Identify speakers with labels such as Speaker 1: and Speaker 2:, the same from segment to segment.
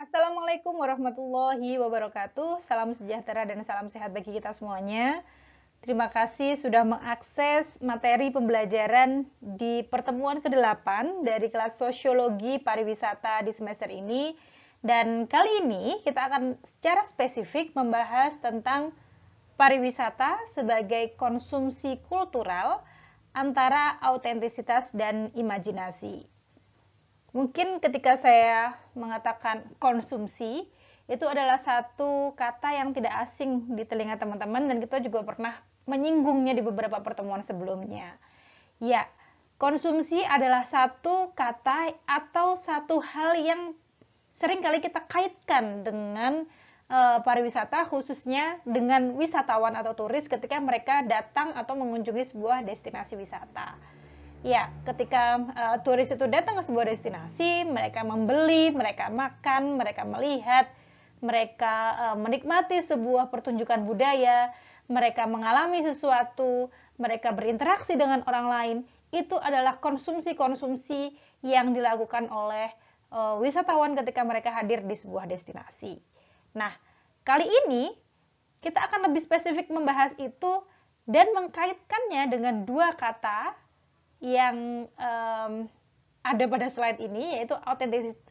Speaker 1: Assalamualaikum warahmatullahi wabarakatuh. Salam sejahtera dan salam sehat bagi kita semuanya. Terima kasih sudah mengakses materi pembelajaran di pertemuan ke-8 dari kelas Sosiologi Pariwisata di semester ini. Dan kali ini kita akan secara spesifik membahas tentang pariwisata sebagai konsumsi kultural antara autentisitas dan imajinasi. Mungkin ketika saya mengatakan konsumsi, itu adalah satu kata yang tidak asing di telinga teman-teman dan kita juga pernah menyinggungnya di beberapa pertemuan sebelumnya. Ya, konsumsi adalah satu kata atau satu hal yang sering kali kita kaitkan dengan pariwisata, khususnya dengan wisatawan atau turis ketika mereka datang atau mengunjungi sebuah destinasi wisata. Ya, ketika turis itu datang ke sebuah destinasi, mereka membeli, mereka makan, mereka melihat, mereka menikmati sebuah pertunjukan budaya, mereka mengalami sesuatu, mereka berinteraksi dengan orang lain. Itu adalah konsumsi-konsumsi yang dilakukan oleh wisatawan ketika mereka hadir di sebuah destinasi. Nah, kali ini kita akan lebih spesifik membahas itu dan mengkaitkannya dengan dua kata yang ada pada slide ini, yaitu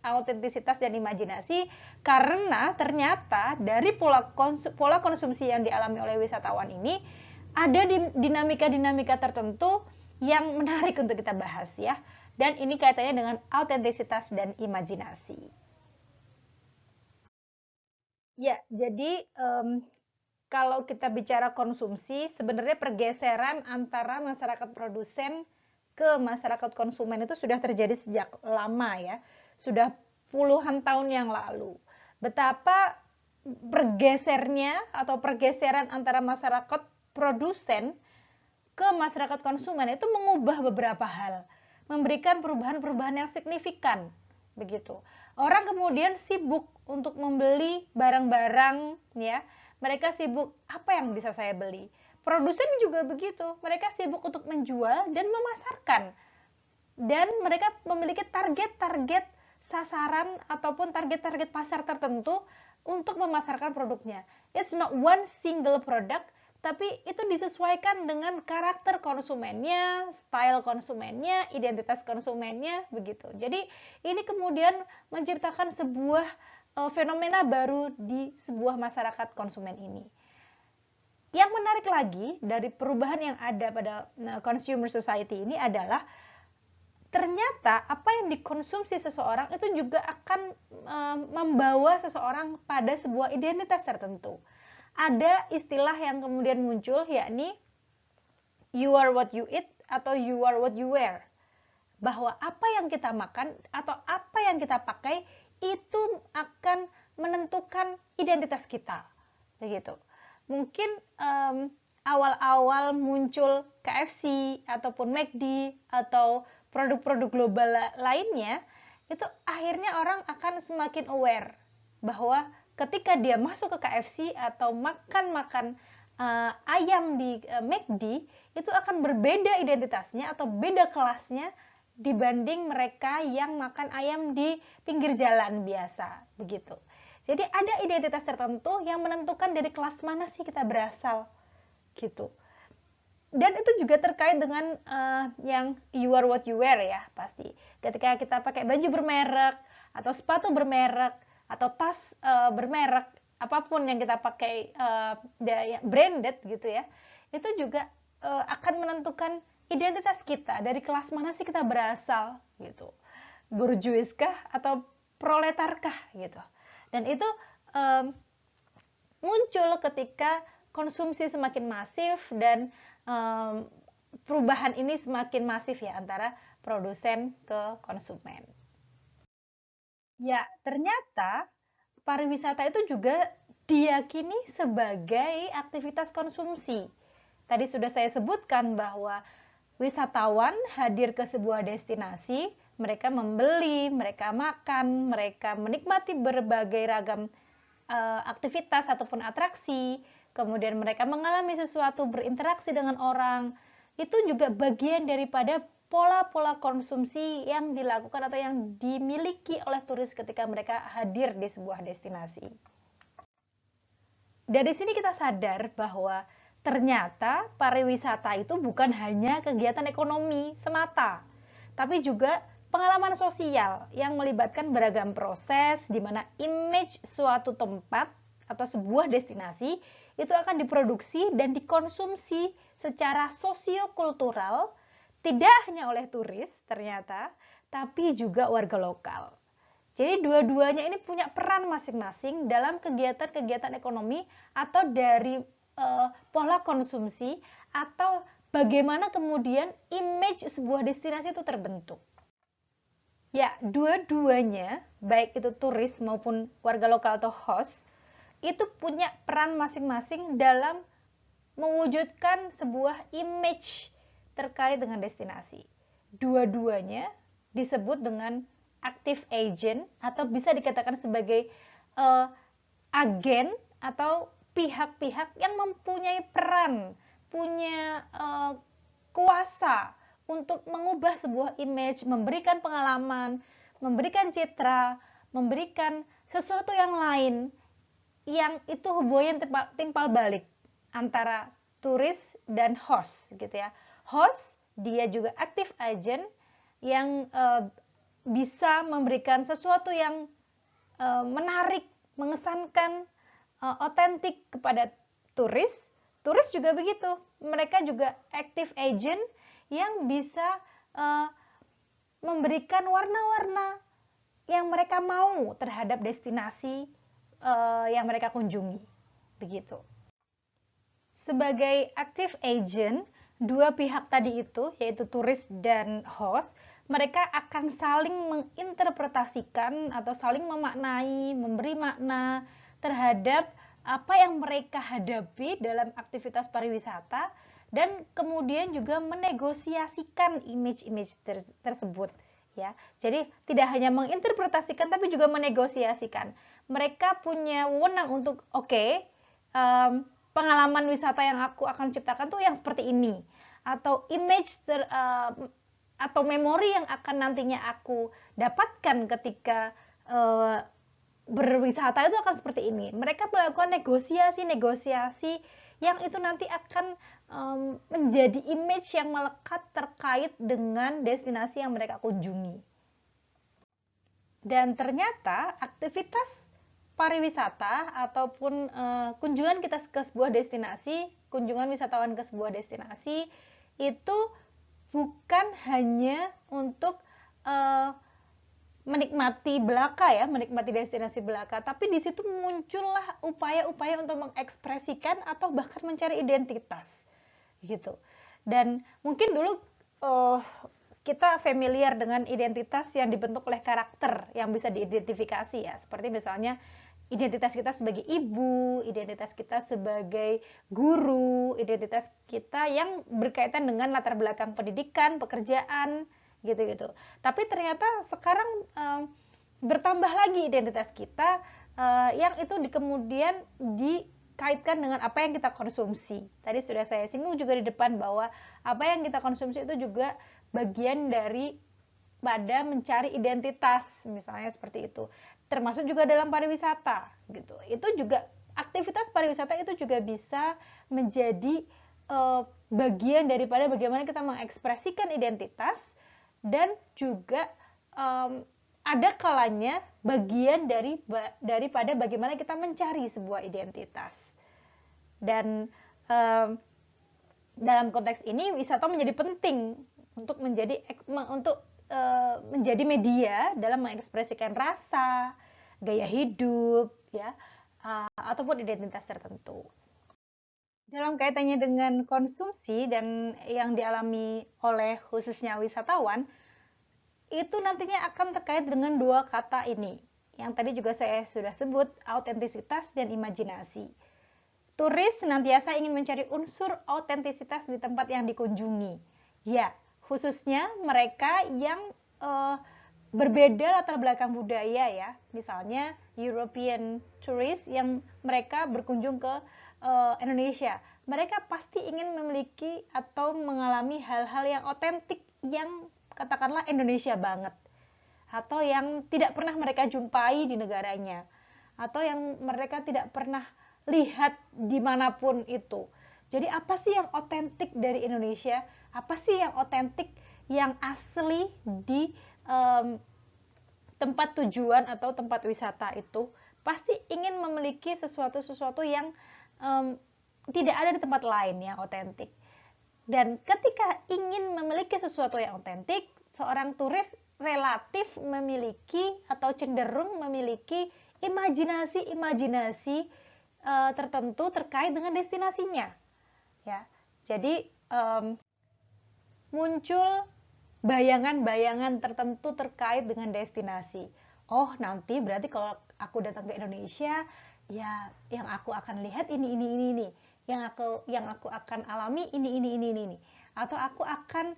Speaker 1: autentisitas dan imajinasi, karena ternyata dari pola konsumsi yang dialami oleh wisatawan ini ada dinamika-dinamika tertentu yang menarik untuk kita bahas ya, dan ini kaitannya dengan autentisitas dan imajinasi. Ya, jadi kalau kita bicara konsumsi, sebenarnya pergeseran antara masyarakat produsen ke masyarakat konsumen itu sudah terjadi sejak lama ya, sudah puluhan tahun yang lalu. Betapa bergesernya atau pergeseran antara masyarakat produsen ke masyarakat konsumen itu mengubah beberapa hal, memberikan perubahan-perubahan yang signifikan, begitu. Orang kemudian sibuk untuk membeli barang-barang, ya. Mereka sibuk, apa yang bisa saya beli? Produsen juga begitu, mereka sibuk untuk menjual dan memasarkan. Dan mereka memiliki target-target sasaran ataupun target-target pasar tertentu untuk memasarkan produknya. It's not one single product, tapi itu disesuaikan dengan karakter konsumennya, style konsumennya, identitas konsumennya, begitu. Jadi ini kemudian menciptakan sebuah fenomena baru di sebuah masyarakat konsumen ini. Yang menarik lagi dari perubahan yang ada pada consumer society ini adalah ternyata apa yang dikonsumsi seseorang itu juga akan membawa seseorang pada sebuah identitas tertentu. Ada istilah yang kemudian muncul, yakni you are what you eat atau you are what you wear. Bahwa apa yang kita makan atau apa yang kita pakai itu akan menentukan identitas kita, begitu. Mungkin awal-awal muncul KFC ataupun McD atau produk-produk global lainnya, itu akhirnya orang akan semakin aware bahwa ketika dia masuk ke KFC atau makan ayam di McD, itu akan berbeda identitasnya atau beda kelasnya dibanding mereka yang makan ayam di pinggir jalan biasa, begitu. Jadi ada identitas tertentu yang menentukan dari kelas mana sih kita berasal, gitu. Dan itu juga terkait dengan yang you are what you wear ya, pasti. Ketika kita pakai baju bermerek, atau sepatu bermerek, atau tas bermerek, apapun yang kita pakai branded gitu ya, itu juga akan menentukan identitas kita, dari kelas mana sih kita berasal, gitu. Burjuiskah atau proletarkah, gitu. Dan itu muncul ketika konsumsi semakin masif dan perubahan ini semakin masif ya antara produsen ke konsumen. Ya, ternyata pariwisata itu juga diyakini sebagai aktivitas konsumsi. Tadi sudah saya sebutkan bahwa wisatawan hadir ke sebuah destinasi, mereka membeli, mereka makan, mereka menikmati berbagai ragam aktivitas ataupun atraksi, kemudian mereka mengalami sesuatu, berinteraksi dengan orang, itu juga bagian daripada pola-pola konsumsi yang dilakukan atau yang dimiliki oleh turis ketika mereka hadir di sebuah destinasi. Dari sini kita sadar bahwa ternyata pariwisata itu bukan hanya kegiatan ekonomi semata, tapi juga pengalaman sosial yang melibatkan beragam proses di mana image suatu tempat atau sebuah destinasi itu akan diproduksi dan dikonsumsi secara sosiokultural tidak hanya oleh turis ternyata, tapi juga warga lokal. Jadi dua-duanya ini punya peran masing-masing dalam kegiatan-kegiatan ekonomi atau dari pola konsumsi atau bagaimana kemudian image sebuah destinasi itu terbentuk. Ya, dua-duanya, baik itu turis maupun warga lokal atau host, itu punya peran masing-masing dalam mewujudkan sebuah image terkait dengan destinasi. Dua-duanya disebut dengan active agent atau bisa dikatakan sebagai agen atau pihak-pihak yang mempunyai peran, punya kuasa untuk mengubah sebuah image, memberikan pengalaman, memberikan citra, memberikan sesuatu yang lain yang itu hubungan timpal balik antara turis dan host gitu ya. Host dia juga active agent yang bisa memberikan sesuatu yang menarik, mengesankan, otentik kepada turis. Turis juga begitu, mereka juga active agent yang bisa memberikan warna-warna yang mereka mau terhadap destinasi yang mereka kunjungi. Begitu. Sebagai active agent, dua pihak tadi itu, yaitu turis dan host, mereka akan saling menginterpretasikan atau saling memaknai, memberi makna terhadap apa yang mereka hadapi dalam aktivitas pariwisata dan kemudian juga menegosiasikan image-image tersebut ya. Jadi tidak hanya menginterpretasikan tapi juga menegosiasikan. Mereka punya wewenang untuk pengalaman wisata yang aku akan ciptakan tuh yang seperti ini, atau image atau memori yang akan nantinya aku dapatkan ketika berwisata itu akan seperti ini. Mereka melakukan negosiasi yang itu nanti akan menjadi image yang melekat terkait dengan destinasi yang mereka kunjungi. Dan ternyata aktivitas pariwisata ataupun kunjungan kita ke sebuah destinasi, kunjungan wisatawan ke sebuah destinasi itu bukan hanya untuk menikmati belaka ya, menikmati destinasi belaka, tapi di situ muncullah upaya-upaya untuk mengekspresikan atau bahkan mencari identitas gitu. Dan mungkin dulu kita familiar dengan identitas yang dibentuk oleh karakter yang bisa diidentifikasi ya, seperti misalnya identitas kita sebagai ibu, identitas kita sebagai guru, identitas kita yang berkaitan dengan latar belakang pendidikan, pekerjaan, gitu-gitu. Tapi ternyata sekarang bertambah lagi identitas kita yang itu kemudian dikaitkan dengan apa yang kita konsumsi. Tadi sudah saya singgung juga di depan bahwa apa yang kita konsumsi itu juga bagian dari pada mencari identitas, misalnya seperti itu. Termasuk juga dalam pariwisata gitu. Itu juga aktivitas pariwisata itu juga bisa menjadi bagian daripada bagaimana kita mengekspresikan identitas dan juga ada kalanya bagian daripada bagaimana kita mencari sebuah identitas. Dan dalam konteks ini wisata menjadi penting untuk menjadi media dalam mengekspresikan rasa, gaya hidup, ya, ataupun identitas tertentu. Dalam kaitannya dengan konsumsi dan yang dialami oleh khususnya wisatawan, itu nantinya akan terkait dengan dua kata ini. Yang tadi juga saya sudah sebut, autentisitas dan imajinasi. Turis senantiasa ingin mencari unsur autentisitas di tempat yang dikunjungi. Ya, khususnya mereka yang berbeda latar belakang budaya ya, misalnya European tourist yang mereka berkunjung ke Indonesia, mereka pasti ingin memiliki atau mengalami hal-hal yang otentik yang katakanlah Indonesia banget, atau yang tidak pernah mereka jumpai di negaranya, atau yang mereka tidak pernah lihat dimanapun itu. Jadi apa sih yang otentik dari Indonesia? Apa sih yang otentik, yang asli di tempat tujuan atau tempat wisata itu? Pasti ingin memiliki sesuatu yang tidak ada di tempat lain yang otentik. Dan ketika ingin memiliki sesuatu yang otentik, seorang turis relatif memiliki atau cenderung memiliki imajinasi-imajinasi tertentu terkait dengan destinasinya. Ya, jadi muncul bayangan-bayangan tertentu terkait dengan destinasi. Oh, nanti berarti kalau aku datang ke Indonesia, ya yang aku akan lihat ini. Yang aku akan alami ini. Atau aku akan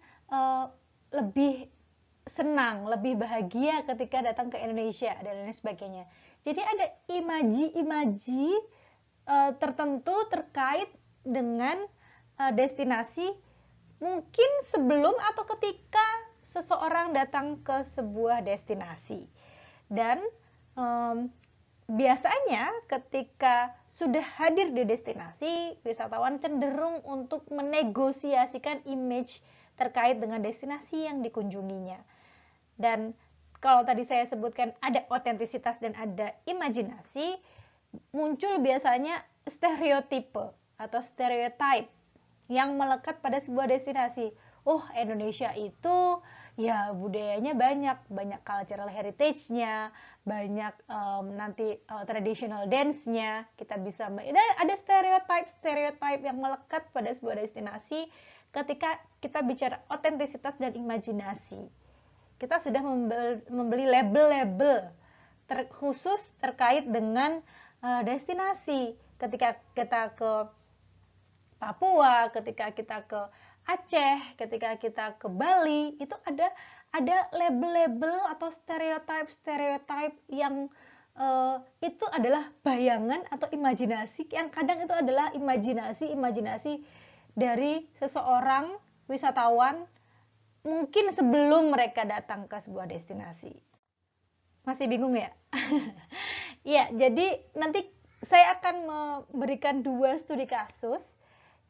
Speaker 1: lebih senang, lebih bahagia ketika datang ke Indonesia dan lain sebagainya. Jadi ada imaji-imaji tertentu terkait dengan destinasi, mungkin sebelum atau ketika seseorang datang ke sebuah destinasi. Dan biasanya ketika sudah hadir di destinasi, wisatawan cenderung untuk menegosiasikan image terkait dengan destinasi yang dikunjunginya. Dan kalau tadi saya sebutkan ada otentisitas dan ada imajinasi, muncul biasanya stereotipe atau stereotype yang melekat pada sebuah destinasi. Oh, Indonesia itu ya budayanya banyak cultural heritage-nya, banyak nanti traditional dance-nya. Kita bisa ada stereotype yang melekat pada sebuah destinasi. Ketika kita bicara otentisitas dan imajinasi, kita sudah membeli label-label khusus terkait dengan destinasi. Ketika kita ke Papua, ketika kita ke Aceh, ketika kita ke Bali, itu ada label-label atau stereotype yang itu adalah bayangan atau imajinasi, yang kadang itu adalah imajinasi dari seseorang wisatawan mungkin sebelum mereka datang ke sebuah destinasi. Masih bingung ya? Ya, jadi nanti saya akan memberikan 2 studi kasus,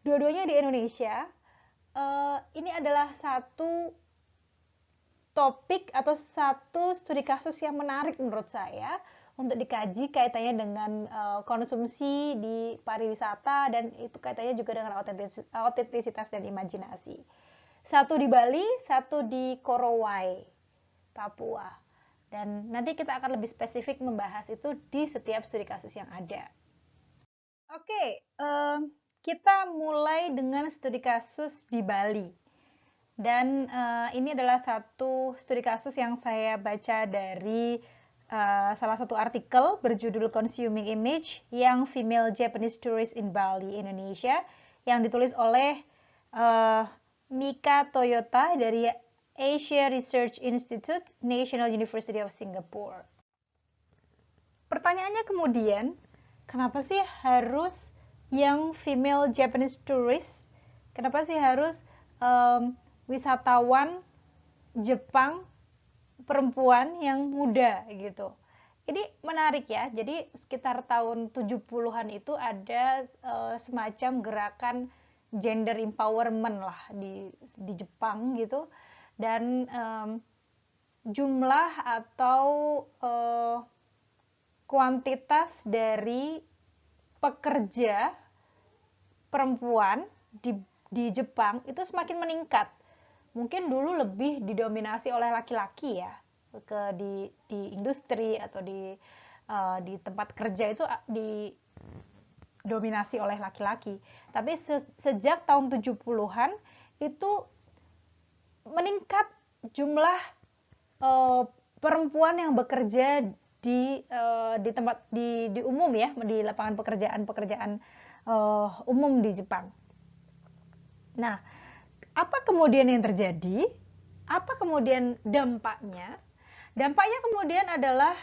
Speaker 1: dua-duanya di Indonesia. Ini adalah satu topik atau satu studi kasus yang menarik menurut saya untuk dikaji kaitannya dengan konsumsi di pariwisata, dan itu kaitannya juga dengan otentisitas dan imajinasi. Satu di Bali, satu di Korowai, Papua. Dan nanti kita akan lebih spesifik membahas itu di setiap studi kasus yang ada. Oke, kita mulai dengan studi kasus di Bali. Dan ini adalah satu studi kasus yang saya baca dari salah satu artikel berjudul Consuming Image Young Female Japanese Tourist in Bali, Indonesia, yang ditulis oleh Mika Toyota dari Asia Research Institute, National University of Singapore. Pertanyaannya kemudian, kenapa sih harus young female Japanese tourist? Kenapa sih harus wisatawan Jepang perempuan yang muda gitu? Ini menarik ya. Jadi sekitar tahun 70-an itu ada semacam gerakan gender empowerment lah di Jepang gitu. Dan jumlah atau kuantitas dari pekerja perempuan di Jepang itu semakin meningkat. Mungkin dulu lebih didominasi oleh laki-laki ya, di industri atau di tempat kerja itu didominasi oleh laki-laki. Tapi sejak tahun 70-an itu meningkat jumlah perempuan yang bekerja di tempat di umum ya, di lapangan pekerjaan umum di Jepang. Nah, apa kemudian yang terjadi? Apa kemudian dampaknya? Dampaknya kemudian adalah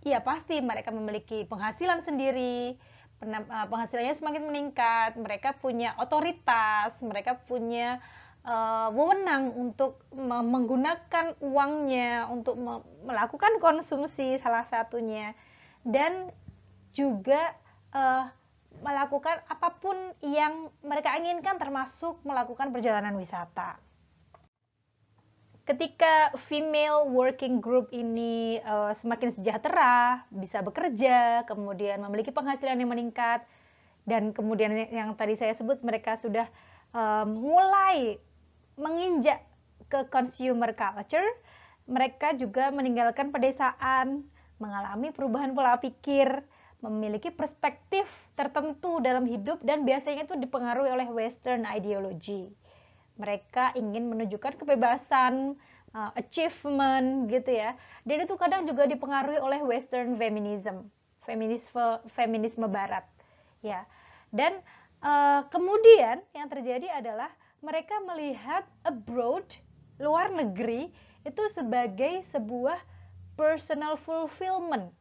Speaker 1: ya pasti mereka memiliki penghasilan sendiri, penghasilannya semakin meningkat, mereka punya otoritas, mereka punya wewenang untuk menggunakan uangnya untuk melakukan konsumsi salah satunya, dan juga melakukan apapun yang mereka inginkan termasuk melakukan perjalanan wisata. Ketika female working group ini semakin sejahtera, bisa bekerja, kemudian memiliki penghasilan yang meningkat, dan kemudian yang tadi saya sebut mereka sudah mulai menginjak ke consumer culture, mereka juga meninggalkan pedesaan, mengalami perubahan pola pikir, memiliki perspektif tertentu dalam hidup, dan biasanya itu dipengaruhi oleh Western ideology. Mereka ingin menunjukkan kebebasan, achievement gitu ya. Dan itu kadang juga dipengaruhi oleh Western feminism, feminisme Barat, ya. Dan kemudian yang terjadi adalah mereka melihat abroad, luar negeri, itu sebagai sebuah personal fulfillment.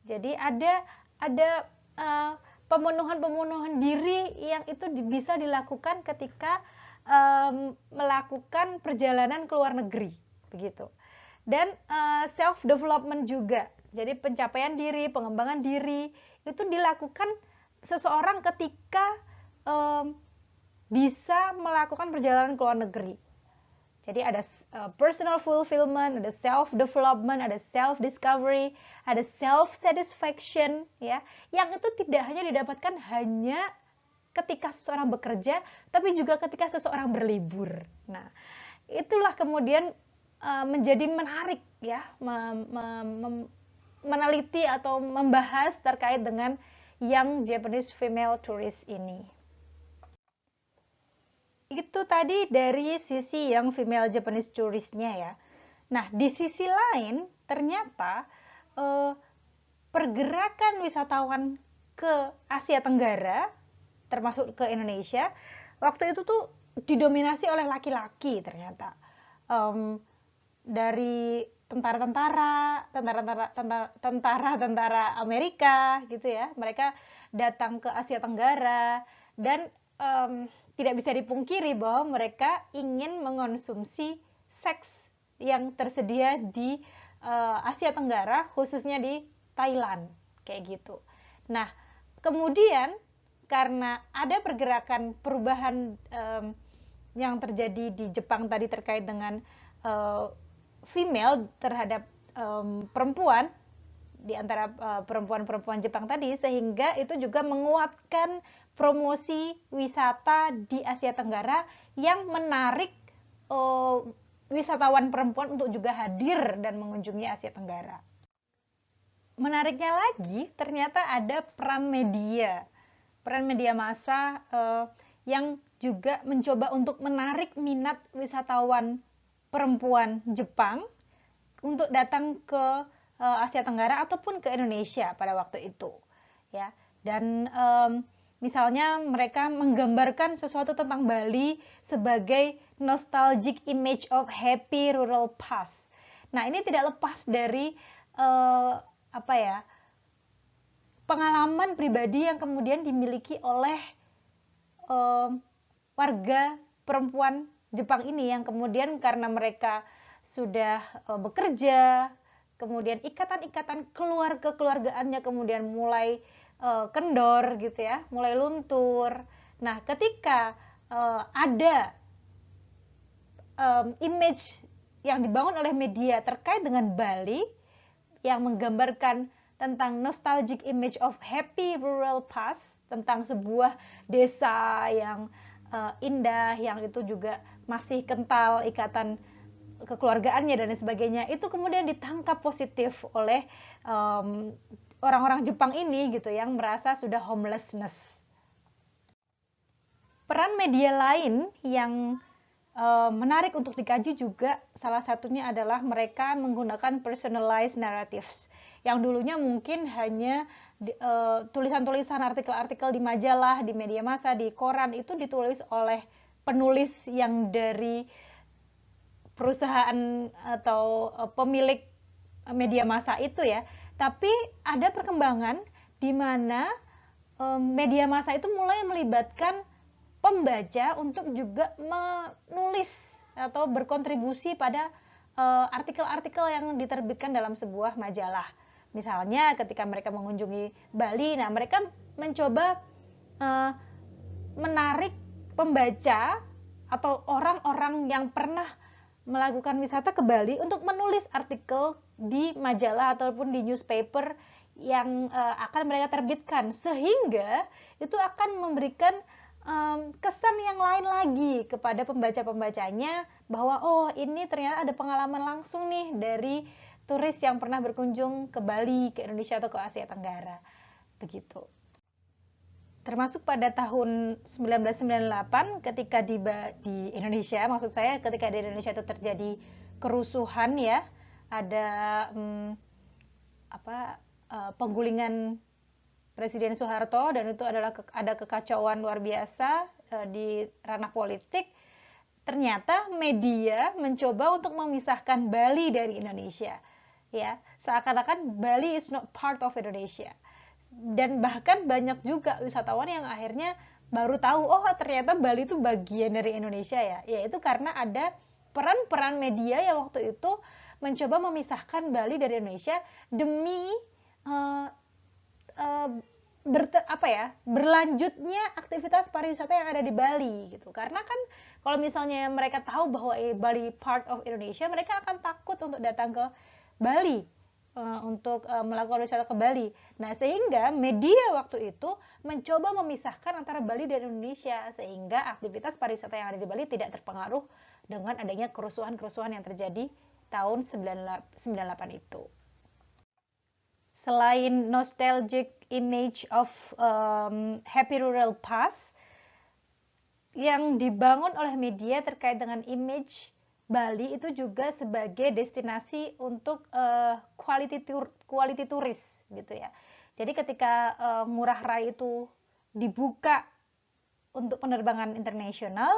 Speaker 1: Jadi ada pemenuhan diri yang itu bisa dilakukan ketika melakukan perjalanan ke luar negeri, begitu. Dan self development juga. Jadi pencapaian diri, pengembangan diri itu dilakukan seseorang ketika bisa melakukan perjalanan ke luar negeri. Jadi ada personal fulfillment, ada self development, ada self discovery, ada self satisfaction, ya, yang itu tidak hanya didapatkan hanya ketika seseorang bekerja, tapi juga ketika seseorang berlibur. Nah, itulah kemudian menjadi menarik, ya, meneliti atau membahas terkait dengan young Japanese female tourist ini. Itu tadi dari sisi yang female Japanese tourist-nya ya. Nah, di sisi lain ternyata pergerakan wisatawan ke Asia Tenggara, termasuk ke Indonesia, waktu itu tuh didominasi oleh laki-laki ternyata. Dari tentara Amerika gitu ya, mereka datang ke Asia Tenggara, dan tidak bisa dipungkiri bahwa mereka ingin mengonsumsi seks yang tersedia di Asia Tenggara, khususnya di Thailand, kayak gitu. Nah, kemudian karena ada pergerakan perubahan yang terjadi di Jepang tadi terkait dengan female terhadap perempuan, di antara perempuan-perempuan Jepang tadi, sehingga itu juga menguatkan promosi wisata di Asia Tenggara yang menarik wisatawan perempuan untuk juga hadir dan mengunjungi Asia Tenggara. Menariknya lagi, ternyata ada peran media massa yang juga mencoba untuk menarik minat wisatawan perempuan Jepang untuk datang ke Asia Tenggara ataupun ke Indonesia pada waktu itu, ya. Dan misalnya mereka menggambarkan sesuatu tentang Bali sebagai nostalgic image of happy rural past. Nah, ini tidak lepas dari pengalaman pribadi yang kemudian dimiliki oleh warga perempuan Jepang ini, yang kemudian karena mereka sudah bekerja, kemudian ikatan-ikatan keluargaannya kemudian mulai kendor gitu ya, mulai luntur. Nah, ketika ada image yang dibangun oleh media terkait dengan Bali yang menggambarkan tentang nostalgic image of happy rural past, tentang sebuah desa yang indah, yang itu juga masih kental ikatan kekeluargaannya dan lain sebagainya, itu kemudian ditangkap positif oleh orang-orang Jepang ini gitu, yang merasa sudah homelessness. Peran media lain yang menarik untuk dikaji juga salah satunya adalah mereka menggunakan personalized narratives, yang dulunya mungkin hanya tulisan-tulisan artikel-artikel di majalah, di media massa, di koran, itu ditulis oleh penulis yang dari perusahaan atau pemilik media massa itu ya. Tapi ada perkembangan di mana media massa itu mulai melibatkan pembaca untuk juga menulis atau berkontribusi pada artikel-artikel yang diterbitkan dalam sebuah majalah. Misalnya ketika mereka mengunjungi Bali, nah mereka mencoba menarik pembaca atau orang-orang yang pernah melakukan wisata ke Bali untuk menulis artikel di majalah ataupun di newspaper yang akan mereka terbitkan, sehingga itu akan memberikan kesan yang lain lagi kepada pembaca-pembacanya bahwa oh ini ternyata ada pengalaman langsung nih dari turis yang pernah berkunjung ke Bali, ke Indonesia atau ke Asia Tenggara. Begitu. Termasuk pada tahun 1998 ketika di Indonesia, maksud saya ketika di Indonesia itu terjadi kerusuhan ya, ada penggulingan Presiden Soeharto, dan itu adalah ada kekacauan luar biasa di ranah politik. Ternyata media mencoba untuk memisahkan Bali dari Indonesia, ya, seakan-akan Bali is not part of Indonesia. Dan bahkan banyak juga wisatawan yang akhirnya baru tahu, oh ternyata Bali itu bagian dari Indonesia ya. Yaitu karena ada peran-peran media yang waktu itu mencoba memisahkan Bali dari Indonesia demi berlanjutnya aktivitas pariwisata yang ada di Bali gitu. Karena kan kalau misalnya mereka tahu bahwa Bali part of Indonesia, mereka akan takut untuk datang ke Bali untuk melakukan wisata ke Bali. Nah, sehingga media waktu itu mencoba memisahkan antara Bali dan Indonesia, sehingga aktivitas pariwisata yang ada di Bali tidak terpengaruh dengan adanya kerusuhan-kerusuhan yang terjadi tahun 98 itu. Selain nostalgic image of happy rural past, yang dibangun oleh media terkait dengan image Bali itu juga sebagai destinasi untuk quality turis gitu ya. Jadi ketika Ngurah Rai itu dibuka untuk penerbangan internasional,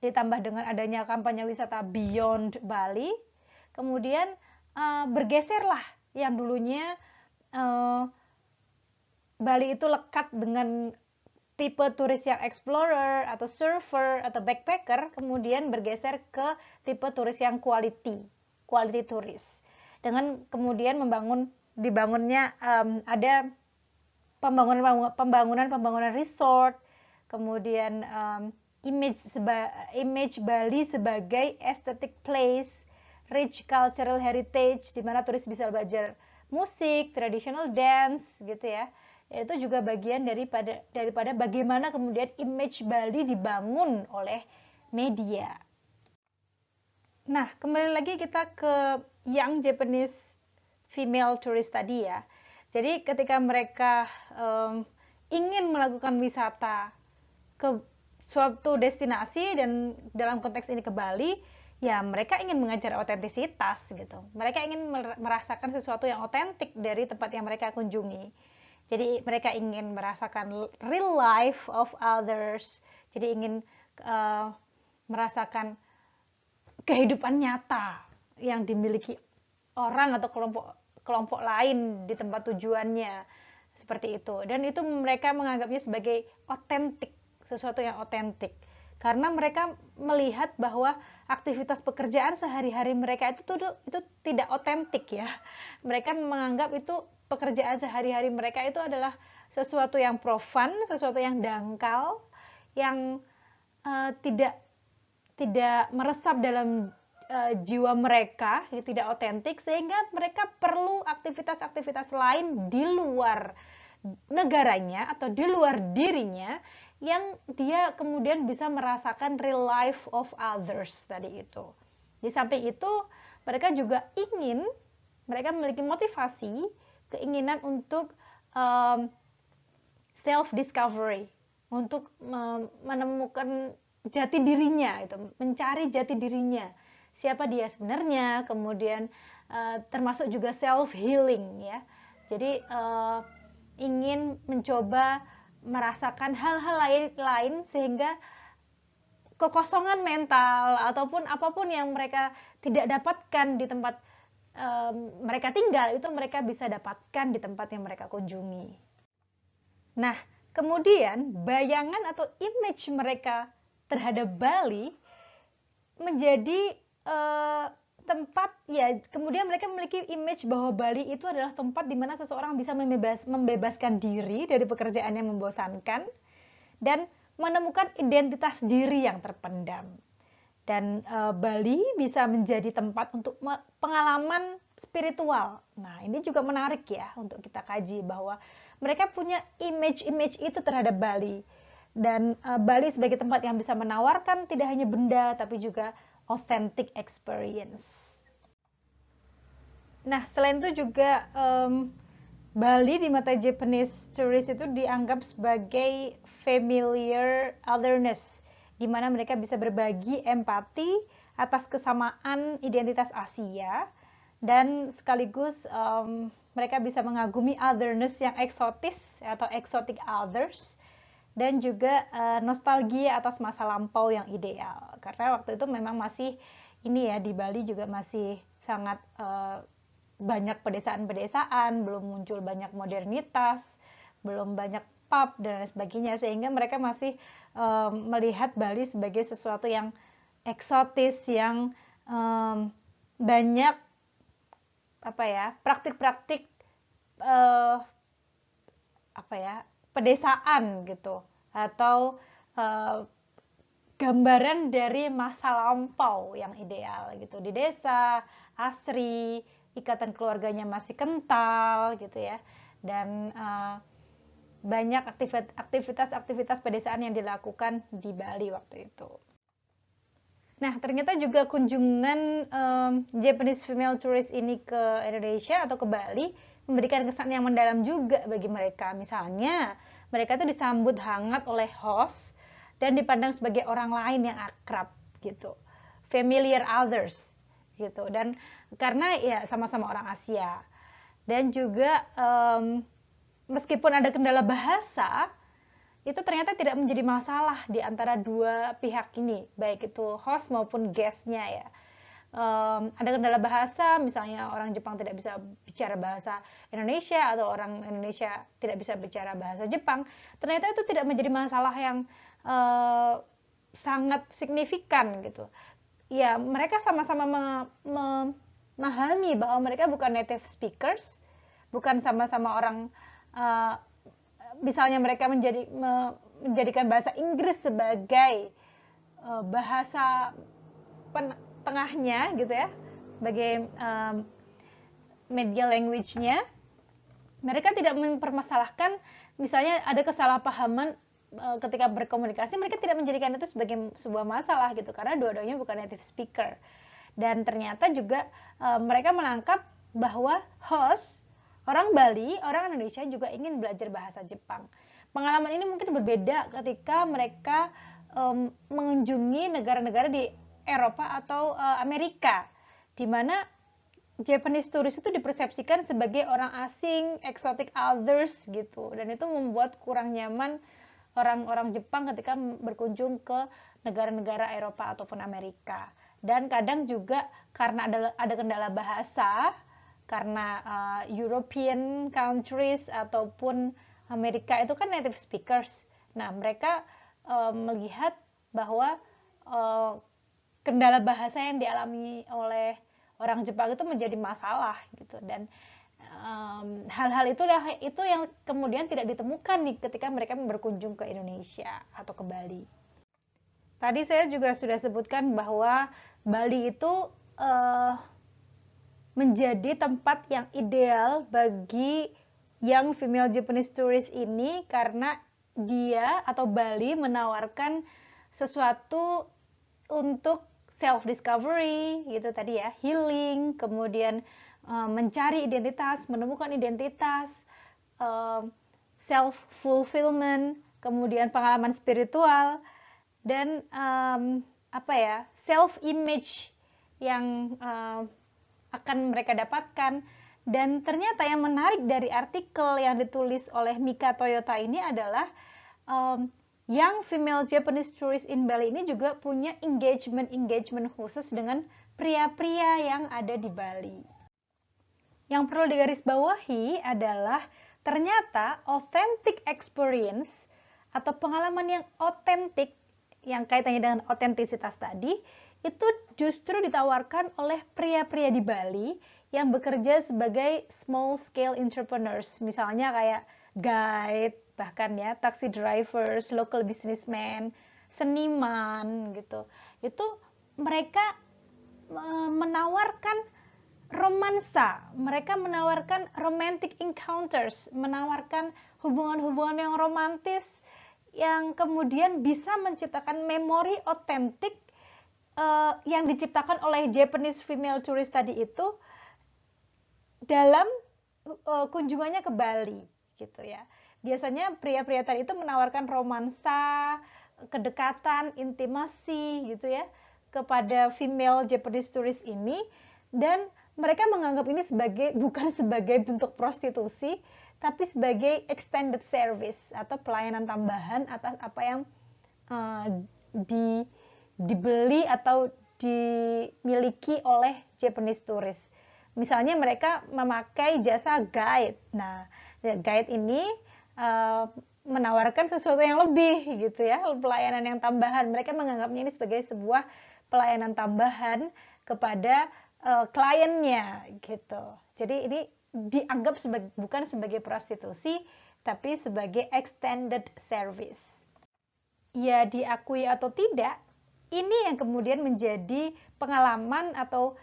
Speaker 1: ditambah dengan adanya kampanye wisata Beyond Bali, kemudian bergeserlah yang dulunya Bali itu lekat dengan tipe turis yang explorer atau surfer atau backpacker, kemudian bergeser ke tipe turis yang quality turis. Dengan kemudian dibangunnya ada pembangunan resort, kemudian image Bali sebagai aesthetic place, rich cultural heritage, di mana turis bisa belajar musik, traditional dance gitu ya. Itu juga bagian daripada bagaimana kemudian image Bali dibangun oleh media. Nah, kembali lagi kita ke young Japanese female tourist tadi ya. Jadi ketika mereka ingin melakukan wisata ke suatu destinasi, dan dalam konteks ini ke Bali, ya mereka ingin mengejar otentisitas gitu. Mereka ingin merasakan sesuatu yang otentik dari tempat yang mereka kunjungi. Jadi mereka ingin merasakan real life of others. Jadi ingin merasakan kehidupan nyata yang dimiliki orang atau kelompok lain di tempat tujuannya, seperti itu. Dan itu mereka menganggapnya sebagai otentik, sesuatu yang otentik. Karena mereka melihat bahwa aktivitas pekerjaan sehari-hari mereka itu tidak otentik ya. Mereka menganggap itu pekerjaan sehari-hari mereka itu adalah sesuatu yang profan, sesuatu yang dangkal, yang tidak meresap dalam jiwa mereka, tidak otentik, sehingga mereka perlu aktivitas-aktivitas lain di luar negaranya atau di luar dirinya yang dia kemudian bisa merasakan real life of others tadi itu. Di samping itu, mereka memiliki motivasi, keinginan untuk self discovery, untuk menemukan jati dirinya, itu mencari jati dirinya, siapa dia sebenarnya, kemudian termasuk juga self healing ya. Jadi ingin mencoba merasakan hal-hal lain sehingga kekosongan mental ataupun apapun yang mereka tidak dapatkan di tempat mereka tinggal, itu mereka bisa dapatkan di tempat yang mereka kunjungi. Nah, kemudian bayangan atau image mereka terhadap Bali menjadi tempat, ya, kemudian mereka memiliki image bahwa Bali itu adalah tempat di mana seseorang bisa membebaskan diri dari pekerjaan yang membosankan dan menemukan identitas diri yang terpendam. Dan Bali bisa menjadi tempat untuk pengalaman spiritual. Nah, ini juga menarik ya untuk kita kaji bahwa mereka punya image-image itu terhadap Bali. Dan Bali sebagai tempat yang bisa menawarkan tidak hanya benda, tapi juga authentic experience. Nah, selain itu juga Bali di mata Japanese tourist itu dianggap sebagai familiar otherness, di mana mereka bisa berbagi empati atas kesamaan identitas Asia dan sekaligus mereka bisa mengagumi otherness yang eksotis atau exotic others, dan juga nostalgia atas masa lampau yang ideal. Karena waktu itu memang masih ini ya, di Bali juga masih sangat banyak pedesaan-pedesaan, belum muncul banyak modernitas, belum banyak pub dan sebagainya, sehingga mereka masih melihat Bali sebagai sesuatu yang eksotis, yang banyak apa ya, praktik-praktik apa ya, pedesaan gitu, atau gambaran dari masa lampau yang ideal gitu. Di desa, asri, ikatan keluarganya masih kental gitu ya, dan banyak aktivitas-aktivitas pedesaan yang dilakukan di Bali waktu itu. Nah, ternyata juga kunjungan Japanese female tourist ini ke Indonesia atau ke Bali memberikan kesan yang mendalam juga bagi mereka. Misalnya, mereka itu disambut hangat oleh host dan dipandang sebagai orang lain yang akrab gitu, familiar others gitu. Dan karena ya sama-sama orang Asia, dan juga meskipun ada kendala bahasa, itu ternyata tidak menjadi masalah di antara dua pihak ini, baik itu host maupun guest-nya ya. Ada kendala bahasa, misalnya orang Jepang tidak bisa bicara bahasa Indonesia atau orang Indonesia tidak bisa bicara bahasa Jepang, ternyata itu tidak menjadi masalah yang sangat signifikan gitu. Ya, mereka sama-sama memahami bahwa mereka bukan native speakers, bukan sama-sama orang, misalnya mereka menjadikan bahasa Inggris sebagai bahasa tengahnya gitu ya, sebagai media language-nya. Mereka tidak mempermasalahkan misalnya ada kesalahpahaman ketika berkomunikasi, mereka tidak menjadikan itu sebagai sebuah masalah gitu, karena dua-duanya bukan native speaker. Dan ternyata juga mereka menangkap bahwa host, orang Bali, orang Indonesia juga ingin belajar bahasa Jepang. Pengalaman ini mungkin berbeda ketika mereka mengunjungi negara-negara di Eropa atau Amerika, di mana Japanese tourist itu dipersepsikan sebagai orang asing, exotic others gitu, dan itu membuat kurang nyaman orang-orang Jepang ketika berkunjung ke negara-negara Eropa ataupun Amerika. Dan kadang juga karena ada kendala bahasa, karena European countries ataupun Amerika itu kan native speakers. Nah, mereka melihat bahwa kendala bahasa yang dialami oleh orang Jepang itu menjadi masalah gitu, dan hal-hal itu yang kemudian tidak ditemukan nih ketika mereka berkunjung ke Indonesia atau ke Bali. Tadi saya juga sudah sebutkan bahwa Bali itu menjadi tempat yang ideal bagi young female Japanese tourist ini karena dia atau Bali menawarkan sesuatu untuk self discovery gitu tadi ya, healing, kemudian mencari identitas, menemukan identitas, self fulfillment, kemudian pengalaman spiritual, dan self image yang akan mereka dapatkan. Dan ternyata yang menarik dari artikel yang ditulis oleh Mika Toyota ini adalah young female Japanese tourist in Bali ini juga punya engagement khusus dengan pria-pria yang ada di Bali. Yang perlu digarisbawahi adalah ternyata authentic experience atau pengalaman yang otentik, yang kaitannya dengan otentisitas tadi, itu justru ditawarkan oleh pria-pria di Bali yang bekerja sebagai small scale entrepreneurs, misalnya kayak guide, bahkan ya taxi drivers, local businessmen, seniman gitu. Itu mereka menawarkan romansa, mereka menawarkan romantic encounters, menawarkan hubungan-hubungan yang romantis yang kemudian bisa menciptakan memori otentik yang diciptakan oleh Japanese female tourist tadi itu dalam kunjungannya ke Bali gitu ya. Biasanya pria-pria tadi itu menawarkan romansa, kedekatan, intimasi gitu ya kepada female Japanese tourist ini, dan mereka menganggap ini bukan sebagai bentuk prostitusi, tapi sebagai extended service atau pelayanan tambahan atas apa yang dibeli atau dimiliki oleh Japanese tourist. Misalnya mereka memakai jasa guide. Nah, guide ini menawarkan sesuatu yang lebih gitu ya, pelayanan yang tambahan. Mereka menganggapnya ini sebagai sebuah pelayanan tambahan kepada kliennya gitu. Jadi ini dianggap bukan sebagai prostitusi, tapi sebagai extended service. Ya diakui atau tidak, ini yang kemudian menjadi pengalaman atau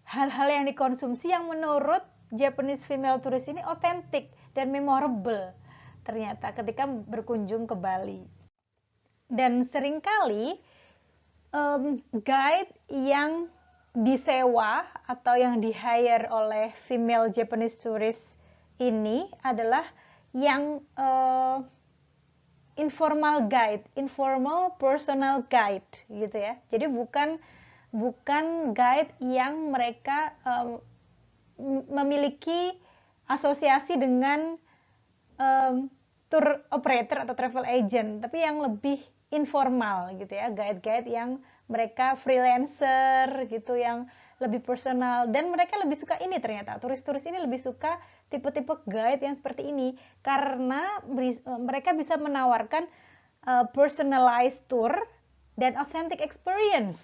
Speaker 1: hal-hal yang dikonsumsi yang menurut Japanese female tourist ini otentik dan memorable ternyata ketika berkunjung ke Bali. Dan seringkali guide yang disewa atau yang di-hire oleh female Japanese tourist ini adalah yang informal guide, informal personal guide gitu ya. Jadi bukan guide yang mereka memiliki asosiasi dengan tour operator atau travel agent, tapi yang lebih informal gitu ya, guide-guide yang mereka freelancer gitu, yang lebih personal, dan mereka lebih suka ini ternyata, turis-turis ini lebih suka tipe-tipe guide yang seperti ini, karena mereka bisa menawarkan personalized tour dan authentic experience.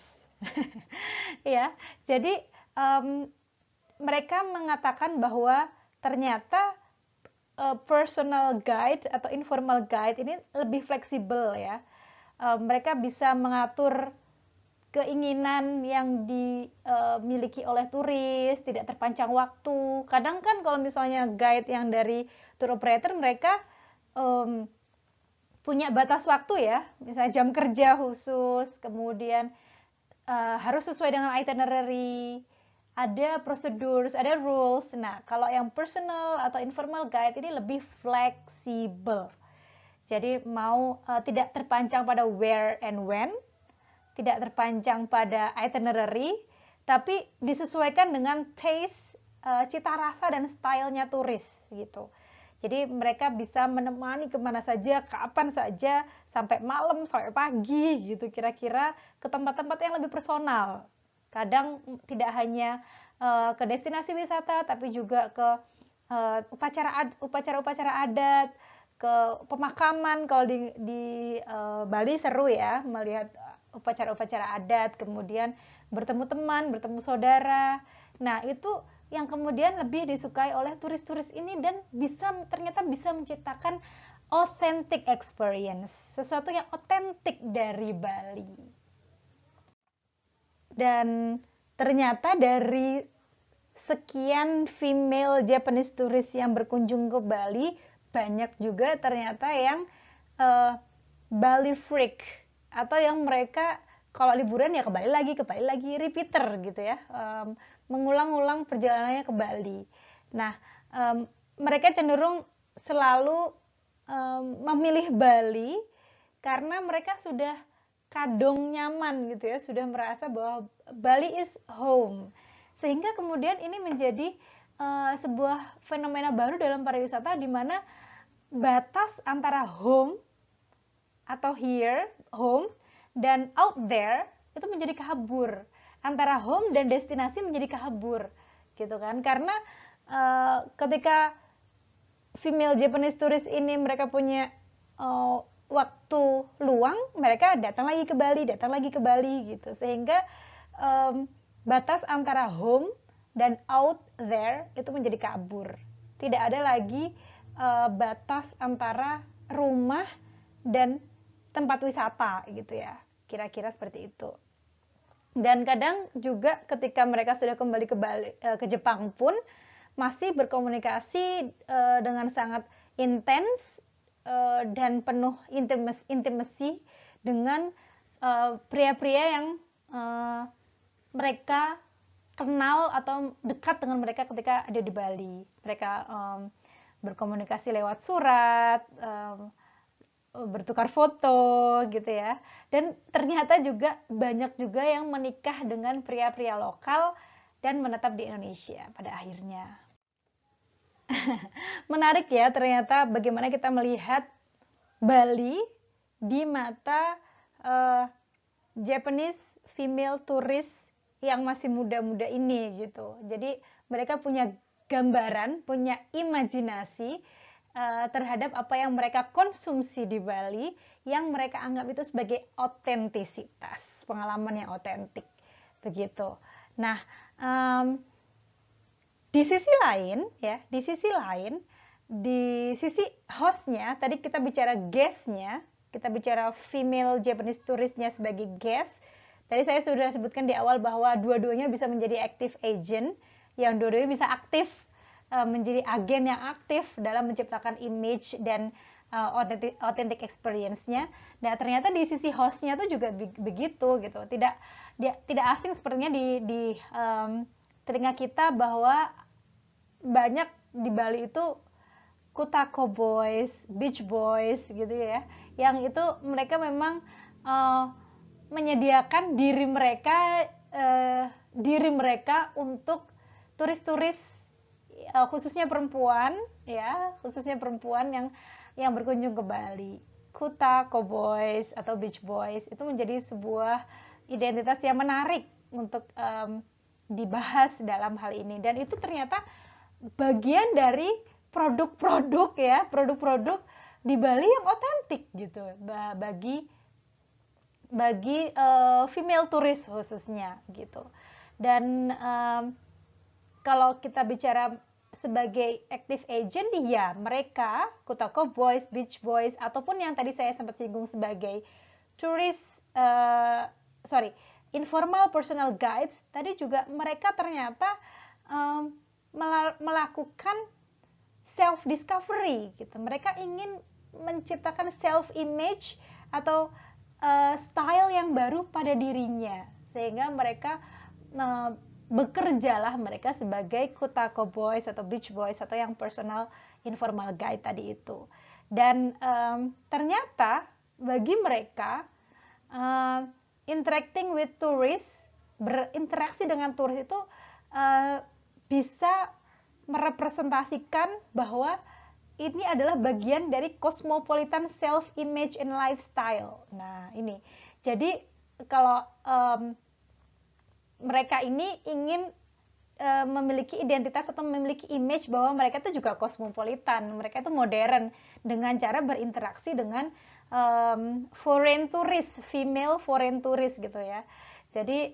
Speaker 1: Ya, jadi mereka mengatakan bahwa ternyata personal guide atau informal guide ini lebih fleksibel ya. Mereka bisa mengatur keinginan yang dimiliki oleh turis, tidak terpancang waktu. Kadang kan kalau misalnya guide yang dari tour operator, mereka punya batas waktu ya, misalnya jam kerja khusus, kemudian harus sesuai dengan itinerary, ada prosedur, ada rules. Nah, kalau yang personal atau informal guide ini lebih fleksibel. Jadi tidak terpancang pada where and when, tidak terpancang pada itinerary, tapi disesuaikan dengan taste, cita rasa dan stylenya turis gitu. Jadi mereka bisa menemani kemana saja, kapan saja, sampai malam, sampai pagi gitu, kira-kira ke tempat-tempat yang lebih personal. Kadang tidak hanya ke destinasi wisata, tapi juga ke upacara-upacara adat, ke pemakaman. Kalau di Bali seru ya melihat upacara-upacara adat, kemudian bertemu teman, bertemu saudara. Nah, itu yang kemudian lebih disukai oleh turis-turis ini dan ternyata bisa menciptakan authentic experience, sesuatu yang otentik dari Bali. Dan ternyata dari sekian female Japanese tourist yang berkunjung ke Bali, banyak juga ternyata yang Bali freak, atau yang mereka kalau liburan ya ke Bali lagi, repeater gitu ya, mengulang-ulang perjalanannya ke Bali. Nah, mereka cenderung selalu memilih Bali karena mereka sudah kadung nyaman gitu ya, sudah merasa bahwa Bali is home, sehingga kemudian ini menjadi sebuah fenomena baru dalam pariwisata, di mana batas antara home atau here, home, dan out there itu menjadi kabur, antara home dan destinasi menjadi kabur gitu kan, karena ketika female Japanese tourist ini mereka punya waktu luang, mereka datang lagi ke Bali gitu, sehingga batas antara home dan out there itu menjadi kabur. Tidak ada lagi batas antara rumah dan tempat wisata gitu ya, kira-kira seperti itu. Dan kadang juga ketika mereka sudah kembali ke Jepang pun masih berkomunikasi dengan sangat intens dan penuh intimasi dengan pria-pria yang mereka kenal atau dekat dengan mereka ketika ada di Bali. Mereka berkomunikasi lewat surat, bertukar foto gitu ya. Dan ternyata juga banyak juga yang menikah dengan pria-pria lokal dan menetap di Indonesia pada akhirnya. Menarik ya ternyata bagaimana kita melihat Bali di mata Japanese female tourist yang masih muda-muda ini gitu. Jadi mereka punya gambaran, punya imajinasi terhadap apa yang mereka konsumsi di Bali yang mereka anggap itu sebagai otentisitas, pengalaman yang otentik begitu. Nah, di sisi lain ya, di sisi hostnya, tadi kita bicara guestnya, kita bicara female Japanese touristnya sebagai guest. Tadi saya sudah sebutkan di awal bahwa dua-duanya bisa menjadi active agent, yang dua-duanya bisa aktif menjadi agen yang aktif dalam menciptakan image dan authentic experience-nya. Nah, ternyata di sisi hostnya tuh juga begitu gitu. Tidak asing sepertinya di telinga kita bahwa banyak di Bali itu Kutako Boys, Beach Boys gitu ya, yang itu mereka memang menyediakan diri mereka untuk turis-turis khususnya perempuan yang berkunjung ke Bali. Kutako Boys atau Beach Boys itu menjadi sebuah identitas yang menarik untuk dibahas dalam hal ini, dan itu ternyata bagian dari produk-produk di Bali yang otentik gitu bagi female tourist khususnya gitu. Dan kalau kita bicara sebagai active agent, ya mereka Kutako Boys, Beach Boys, ataupun yang tadi saya sempat singgung sebagai informal personal guides, tadi juga mereka ternyata melakukan self discovery gitu. Mereka ingin menciptakan self image atau style yang baru pada dirinya, sehingga mereka bekerjalah mereka sebagai Kutako Boys atau Beach Boys atau yang personal informal guide tadi itu. Dan ternyata bagi mereka interacting with tourists, berinteraksi dengan turis itu bisa merepresentasikan bahwa ini adalah bagian dari cosmopolitan self-image and lifestyle. Nah, ini. Jadi, kalau mereka ini ingin memiliki identitas atau memiliki image bahwa mereka itu juga cosmopolitan, mereka itu modern dengan cara berinteraksi dengan foreign tourist, female foreign tourist gitu ya. Jadi,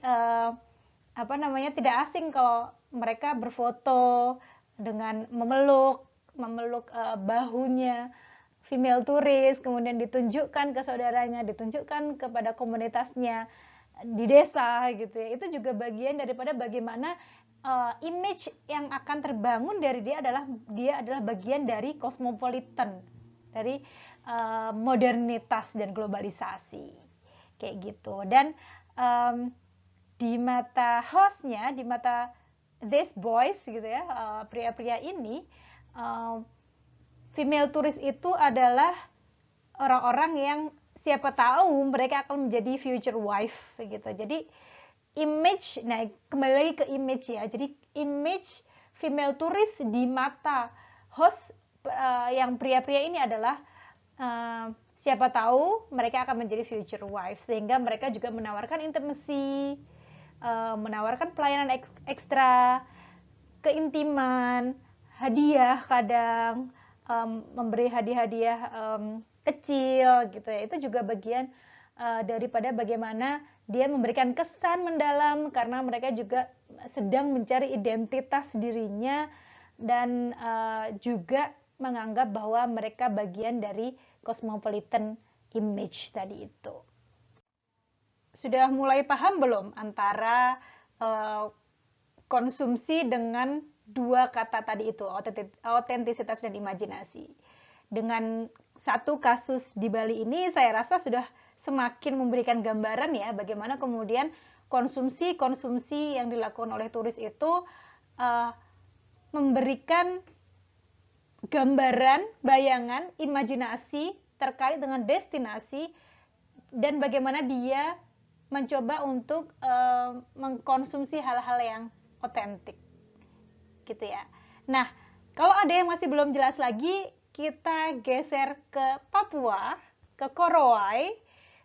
Speaker 1: tidak asing kalau mereka berfoto dengan memeluk bahunya female turis, kemudian ditunjukkan ke saudaranya, ditunjukkan kepada komunitasnya di desa gitu ya. Itu juga bagian daripada bagaimana image yang akan terbangun dari dia adalah bagian dari cosmopolitan, dari modernitas dan globalisasi kayak gitu. Dan di mata hostnya, di mata these boys gitu ya, pria-pria ini, female tourist itu adalah orang-orang yang siapa tahu mereka akan menjadi future wife gitu. Jadi image, nah kembali lagi ke image ya. Jadi image female tourist di mata host yang pria-pria ini adalah siapa tahu mereka akan menjadi future wife, sehingga mereka juga menawarkan intimacy, menawarkan pelayanan ekstra, keintiman, hadiah kadang, memberi hadiah-hadiah kecil gitu ya. Itu juga bagian daripada bagaimana dia memberikan kesan mendalam karena mereka juga sedang mencari identitas dirinya dan juga menganggap bahwa mereka bagian dari cosmopolitan image tadi itu. Sudah mulai paham belum antara konsumsi dengan dua kata tadi itu, autentisitas dan imajinasi? Dengan satu kasus di Bali ini saya rasa sudah semakin memberikan gambaran ya bagaimana kemudian konsumsi yang dilakukan oleh turis itu memberikan gambaran, bayangan, imajinasi terkait dengan destinasi dan bagaimana dia mencoba untuk mengkonsumsi hal-hal yang otentik gitu ya. Nah, kalau ada yang masih belum jelas lagi, kita geser ke Papua, ke Korowai.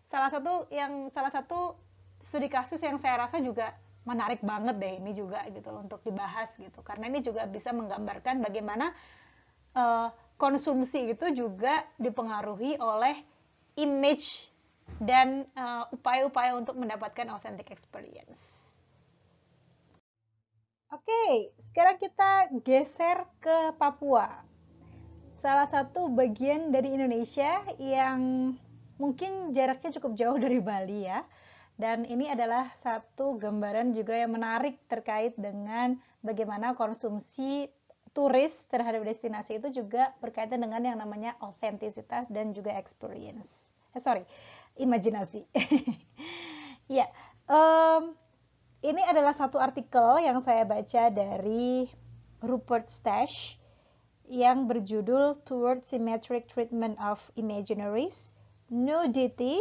Speaker 1: Salah satu studi kasus yang saya rasa juga menarik banget deh ini juga gitu untuk dibahas gitu. Karena ini juga bisa menggambarkan bagaimana konsumsi itu juga dipengaruhi oleh image dan upaya-upaya untuk mendapatkan authentic experience. Oke, sekarang kita geser ke Papua. Salah satu bagian dari Indonesia yang mungkin jaraknya cukup jauh dari Bali ya. Dan ini adalah satu gambaran juga yang menarik terkait dengan bagaimana konsumsi turis terhadap destinasi itu juga berkaitan dengan yang namanya autentisitas dan juga experience. Imajinasi. Ya, ini adalah satu artikel yang saya baca dari Rupert Stash yang berjudul Toward Symmetric Treatment of Imaginaries, Nudity,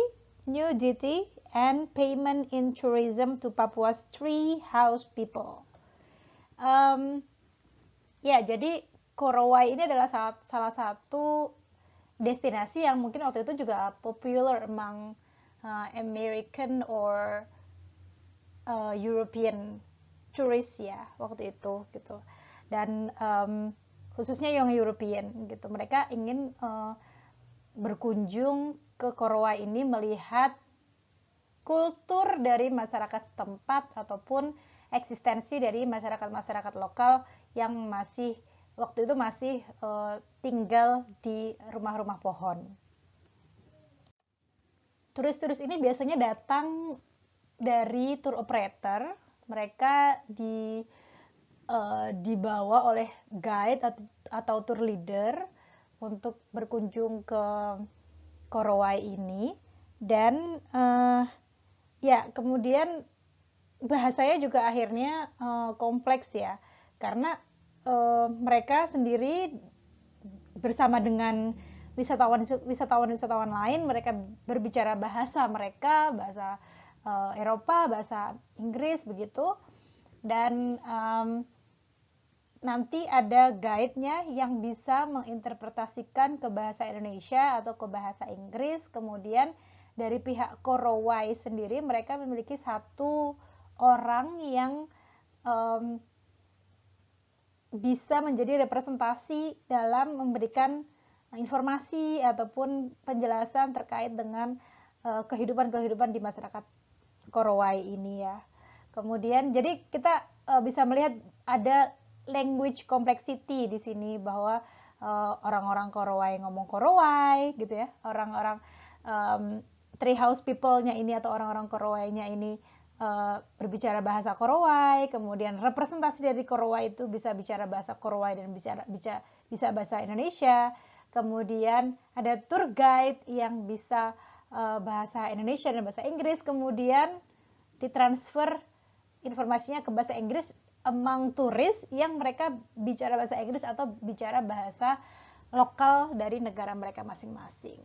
Speaker 1: and Payment in Tourism to Papua's Tree House People. Ya, jadi Korowai ini adalah salah satu destinasi yang mungkin waktu itu juga popular among American or European tourists ya waktu itu gitu. Dan khususnya yang European gitu, mereka ingin berkunjung ke Korowai ini melihat kultur dari masyarakat setempat ataupun eksistensi dari masyarakat-masyarakat lokal yang waktu itu masih tinggal di rumah-rumah pohon. Turis-turis ini biasanya datang dari tour operator, mereka dibawa oleh guide atau tour leader untuk berkunjung ke Korowai ini dan ya kemudian bahasanya juga akhirnya kompleks ya karena mereka sendiri bersama dengan wisatawan lain mereka berbicara bahasa mereka, bahasa Eropa, bahasa Inggris begitu dan nanti ada guide-nya yang bisa menginterpretasikan ke bahasa Indonesia atau ke bahasa Inggris. Kemudian dari pihak Korowai sendiri mereka memiliki satu orang yang bisa menjadi representasi dalam memberikan informasi ataupun penjelasan terkait dengan kehidupan-kehidupan di masyarakat Korowai ini ya. Kemudian jadi kita bisa melihat ada language complexity di sini bahwa orang-orang Korowai ngomong Korowai gitu ya, orang-orang treehouse people-nya ini atau orang-orang Korowai-nya ini berbicara bahasa Korowai, kemudian representasi dari Korowai itu bisa bicara bahasa Korowai dan bisa bahasa Indonesia, kemudian ada tour guide yang bisa bahasa Indonesia dan bahasa Inggris, kemudian ditransfer informasinya ke bahasa Inggris among turis yang mereka bicara bahasa Inggris atau bicara bahasa lokal dari negara mereka masing-masing.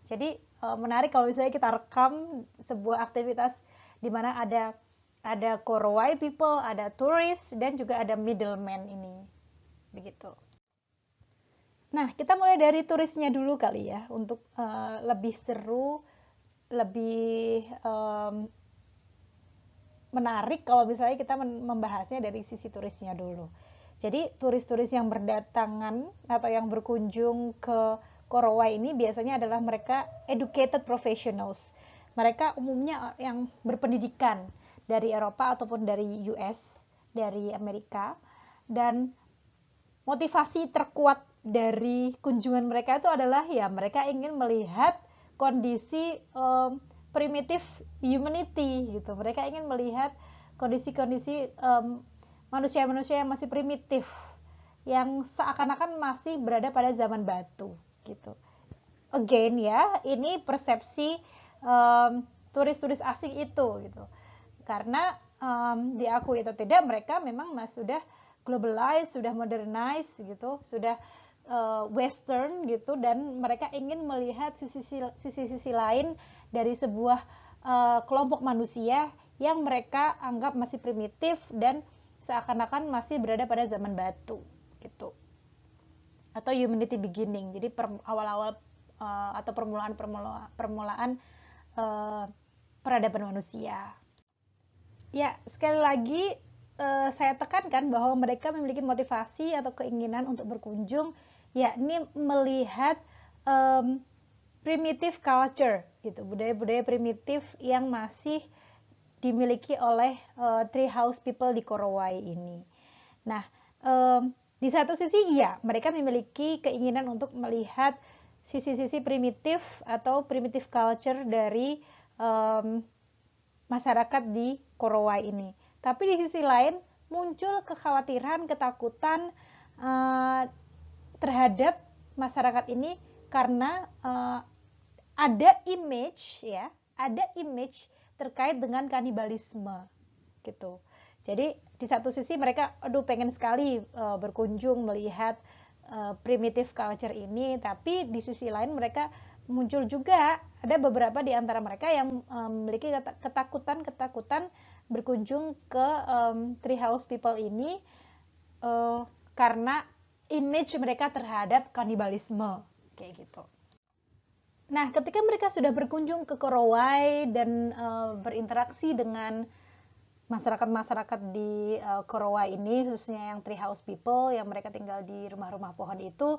Speaker 1: Jadi menarik kalau misalnya kita rekam sebuah aktivitas di mana ada Korowai people, ada turis dan juga ada middleman ini. Begitu. Nah, kita mulai dari turisnya dulu kali ya untuk lebih seru, lebih menarik kalau misalnya kita membahasnya dari sisi turisnya dulu. Jadi turis-turis yang berdatangan atau yang berkunjung ke Korowai ini biasanya adalah mereka educated professionals. Mereka umumnya yang berpendidikan dari Eropa ataupun dari US, dari Amerika, dan motivasi terkuat dari kunjungan mereka itu adalah ya mereka ingin melihat kondisi primitive humanity gitu. Mereka ingin melihat kondisi-kondisi manusia-manusia yang masih primitif, yang seakan-akan masih berada pada zaman batu gitu. Again ya, ini persepsi turis-turis asing itu gitu. Karena diakui atau tidak mereka memang sudah globalized, sudah modernized gitu, sudah western gitu, dan mereka ingin melihat sisi-sisi lain dari sebuah kelompok manusia yang mereka anggap masih primitif dan seakan-akan masih berada pada zaman batu gitu, atau humanity beginning. Jadi awal-awal atau permulaan peradaban manusia. Ya, sekali lagi saya tekankan bahwa mereka memiliki motivasi atau keinginan untuk berkunjung, yakni melihat primitive culture gitu, budaya-budaya primitif yang masih dimiliki oleh treehouse people di Korowai ini. Nah, di satu sisi iya, mereka memiliki keinginan untuk melihat sisi-sisi primitif atau primitive culture dari masyarakat di Korowai ini. Tapi di sisi lain muncul kekhawatiran, ketakutan terhadap masyarakat ini karena ada image ya, ada image terkait dengan kanibalisme gitu. Jadi di satu sisi mereka pengen sekali berkunjung melihat primitive culture ini, tapi di sisi lain mereka muncul juga ada beberapa di antara mereka yang memiliki ketakutan berkunjung ke treehouse people ini karena image mereka terhadap kanibalisme kayak gitu. Nah, ketika mereka sudah berkunjung ke Korowai dan berinteraksi dengan masyarakat-masyarakat di Korowai ini, khususnya yang treehouse people, yang mereka tinggal di rumah-rumah pohon itu,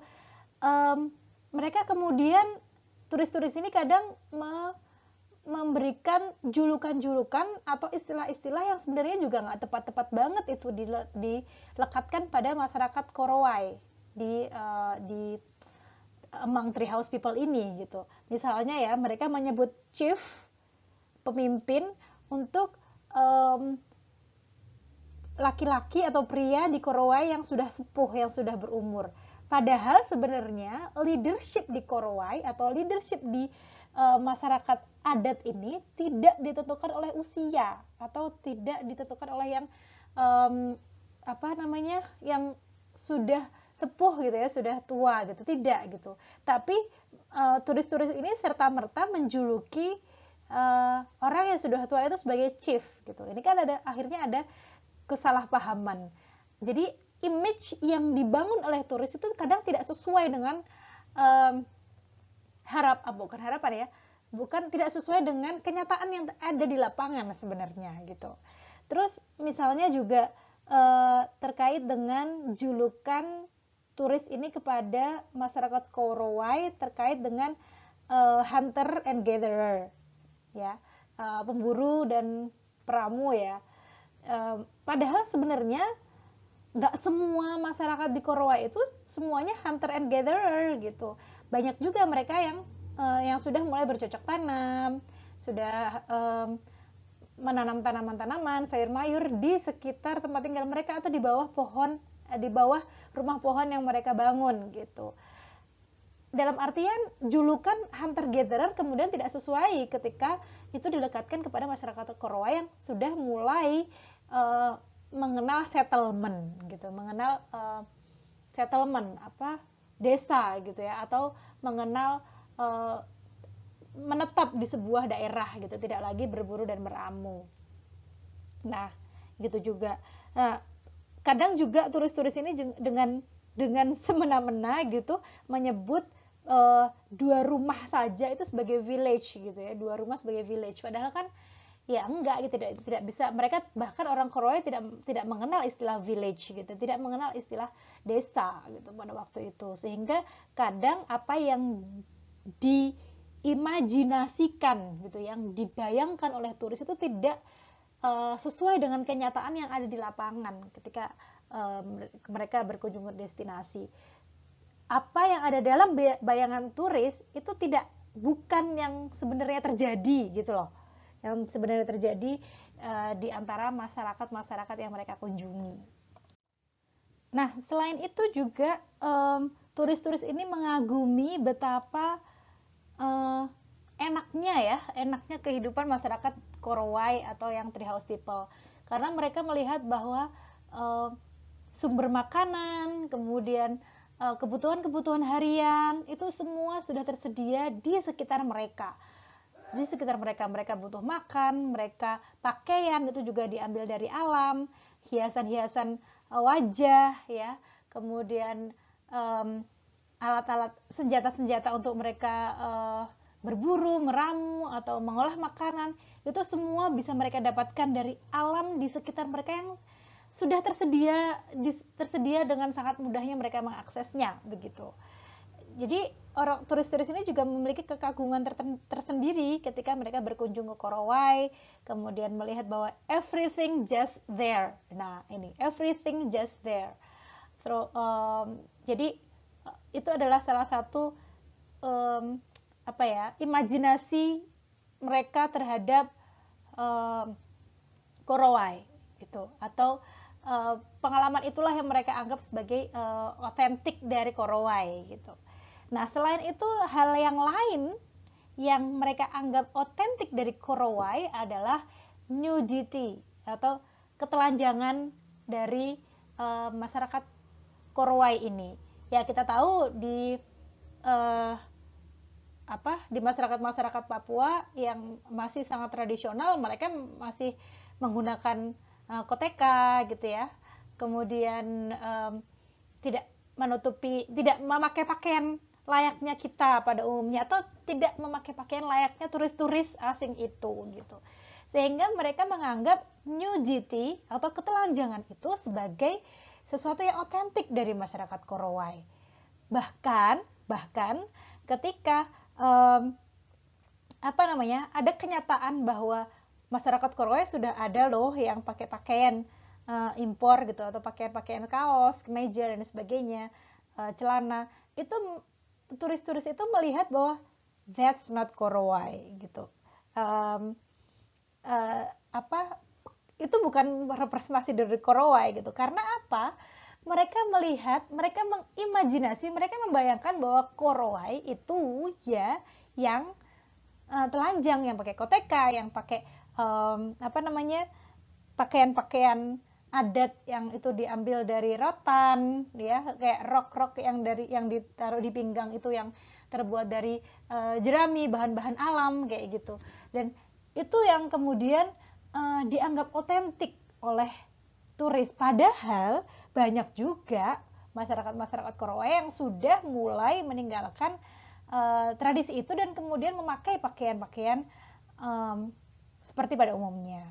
Speaker 1: mereka kemudian, turis-turis ini kadang memberikan julukan-julukan atau istilah-istilah yang sebenarnya juga nggak tepat-tepat banget itu dilekatkan pada masyarakat Korowai di among treehouse people ini gitu. Misalnya ya, mereka menyebut chief, pemimpin, untuk laki-laki atau pria di Korowai yang sudah sepuh, yang sudah berumur. Padahal sebenarnya leadership di Korowai atau leadership di masyarakat adat ini tidak ditentukan oleh usia atau tidak ditentukan oleh yang yang sudah sepuh gitu ya, sudah tua gitu, tidak gitu. Tapi turis-turis ini serta-merta menjuluki orang yang sudah tua itu sebagai chief gitu. Ini kan akhirnya ada kesalahpahaman. Jadi image yang dibangun oleh turis itu kadang tidak sesuai dengan bukan tidak sesuai dengan kenyataan yang ada di lapangan sebenarnya gitu. Terus misalnya juga terkait dengan julukan turis ini kepada masyarakat Korowai terkait dengan hunter and gatherer ya, pemburu dan peramu ya. Padahal sebenarnya nggak semua masyarakat di Korowai itu semuanya hunter and gatherer gitu. Banyak juga mereka yang sudah mulai bercocok tanam, sudah menanam tanaman-tanaman, sayur mayur di sekitar tempat tinggal mereka atau di bawah pohon, di bawah rumah pohon yang mereka bangun gitu. Dalam artian julukan hunter gatherer kemudian tidak sesuai ketika itu dilekatkan kepada masyarakat Korowai yang sudah mulai mengenal settlement gitu, mengenal settlement desa gitu ya, atau mengenal menetap di sebuah daerah gitu, tidak lagi berburu dan meramu. Nah, gitu juga. Nah, kadang juga turis-turis ini dengan semena-mena gitu menyebut dua rumah saja itu sebagai village gitu ya, dua rumah sebagai village. Padahal kan Ya enggak gitu, tidak bisa. Mereka bahkan orang Korea tidak mengenal istilah village gitu, tidak mengenal istilah desa gitu pada waktu itu, sehingga kadang apa yang diimajinasikan gitu, yang dibayangkan oleh turis itu tidak sesuai dengan kenyataan yang ada di lapangan ketika mereka berkunjung ke destinasi. Apa yang ada dalam bayangan turis itu bukan yang sebenarnya terjadi gitu loh, yang sebenarnya terjadi di antara masyarakat yang mereka kunjungi. Nah, selain itu juga turis-turis ini mengagumi betapa enaknya kehidupan masyarakat Korowai atau yang Treehouse people, karena mereka melihat bahwa sumber makanan, kemudian kebutuhan-kebutuhan harian itu semua sudah tersedia di sekitar mereka. Di sekitar mereka butuh makan, mereka pakaian itu juga diambil dari alam, hiasan-hiasan wajah ya, kemudian alat-alat senjata-senjata untuk mereka berburu, meramu atau mengolah makanan, itu semua bisa mereka dapatkan dari alam di sekitar mereka yang sudah tersedia dengan sangat mudahnya mereka mengaksesnya begitu. Jadi orang turis-turis ini juga memiliki kekaguman tersendiri ketika mereka berkunjung ke Korowai, kemudian melihat bahwa everything just there. Nah, ini everything just there. So, jadi itu adalah salah satu imajinasi mereka terhadap Korowai gitu, atau pengalaman itulah yang mereka anggap sebagai otentik dari Korowai gitu. Nah, selain itu hal yang lain yang mereka anggap otentik dari Korowai adalah nudity atau ketelanjangan dari masyarakat Korowai ini. Ya, kita tahu di masyarakat Papua yang masih sangat tradisional, mereka masih menggunakan koteka gitu ya. Kemudian tidak memakai pakaian layaknya kita pada umumnya, atau tidak memakai pakaian layaknya turis-turis asing itu gitu. Sehingga mereka menganggap nudity atau ketelanjangan itu sebagai sesuatu yang otentik dari masyarakat Korowai. Bahkan ketika ada kenyataan bahwa masyarakat Korowai sudah ada loh yang pakai pakaian impor gitu, atau pakai pakaian kaos, kemeja dan sebagainya, celana, itu turis-turis itu melihat bahwa that's not Korowai gitu. Itu bukan representasi dari Korowai gitu. Karena apa? Mereka mengimajinasi, mereka membayangkan bahwa Korowai itu ya yang telanjang, yang pakai koteka, yang pakai pakaian-pakaian adat yang itu diambil dari rotan ya, kayak rok-rok yang ditaruh di pinggang itu yang terbuat dari jerami, bahan-bahan alam kayak gitu. Dan itu yang kemudian dianggap otentik oleh turis, padahal banyak juga masyarakat Korowai yang sudah mulai meninggalkan tradisi itu dan kemudian memakai pakaian-pakaian seperti pada umumnya.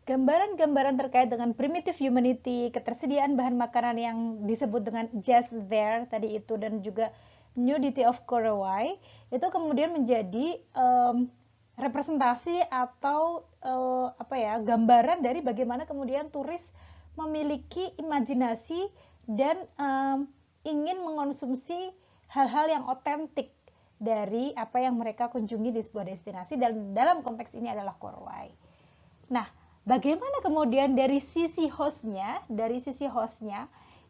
Speaker 1: Gambaran-gambaran terkait dengan primitive humanity, ketersediaan bahan makanan yang disebut dengan just there tadi itu, dan juga nudity of Korowai, itu kemudian menjadi representasi atau gambaran dari bagaimana kemudian turis memiliki imajinasi dan ingin mengonsumsi hal-hal yang otentik dari apa yang mereka kunjungi di sebuah destinasi, dan dalam konteks ini adalah Korowai. Nah, bagaimana kemudian dari sisi hostnya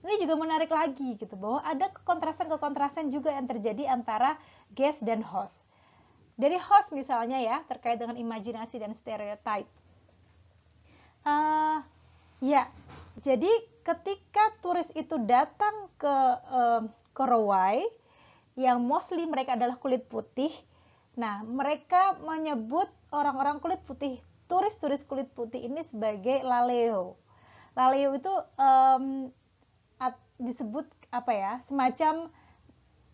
Speaker 1: ini juga menarik lagi gitu, bahwa ada kekontrasan juga yang terjadi antara guest dan host. Dari host misalnya ya, terkait dengan imajinasi dan stereotype. Jadi ketika turis itu datang ke Korowai, yang mostly mereka adalah kulit putih, nah mereka menyebut orang-orang kulit putih, turis-turis kulit putih ini sebagai laleo. Laleo itu disebut semacam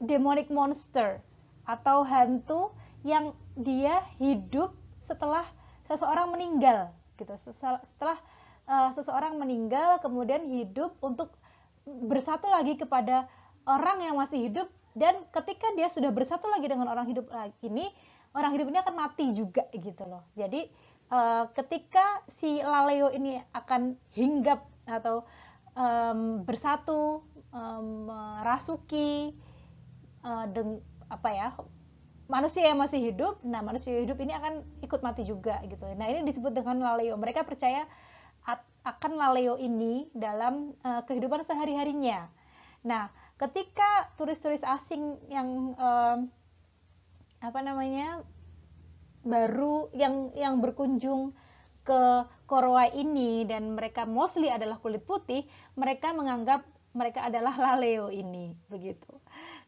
Speaker 1: demonic monster atau hantu yang dia hidup setelah seseorang meninggal gitu. Setelah seseorang meninggal kemudian hidup untuk bersatu lagi kepada orang yang masih hidup, dan ketika dia sudah bersatu lagi dengan orang hidup ini akan mati juga gitu loh. Jadi ketika si Laleo ini akan hinggap atau bersatu, merasuki apa ya, manusia yang masih hidup, nah manusia hidup ini akan ikut mati juga gitu. Nah ini disebut dengan Laleo. Mereka percaya akan Laleo ini dalam kehidupan sehari-harinya. Nah ketika turis-turis asing yang baru yang berkunjung ke Korowai ini, dan mereka mostly adalah kulit putih, mereka menganggap mereka adalah Laleo ini, begitu.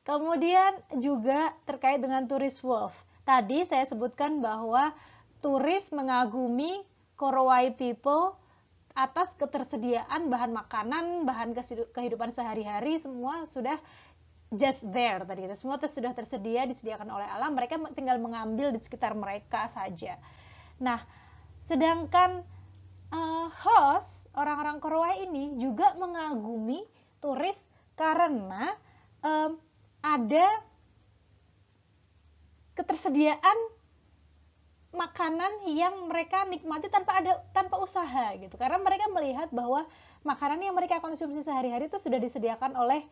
Speaker 1: Kemudian juga terkait dengan tourist wealth. Tadi saya sebutkan bahwa turis mengagumi Korowai people atas ketersediaan bahan makanan, bahan kehidupan sehari-hari, semua sudah just there tadi itu, semua sudah tersedia, disediakan oleh alam, mereka tinggal mengambil di sekitar mereka saja. Nah, sedangkan host, orang-orang Korowai ini juga mengagumi turis karena ada ketersediaan makanan yang mereka nikmati tanpa usaha gitu, karena mereka melihat bahwa makanan yang mereka konsumsi sehari-hari itu sudah disediakan oleh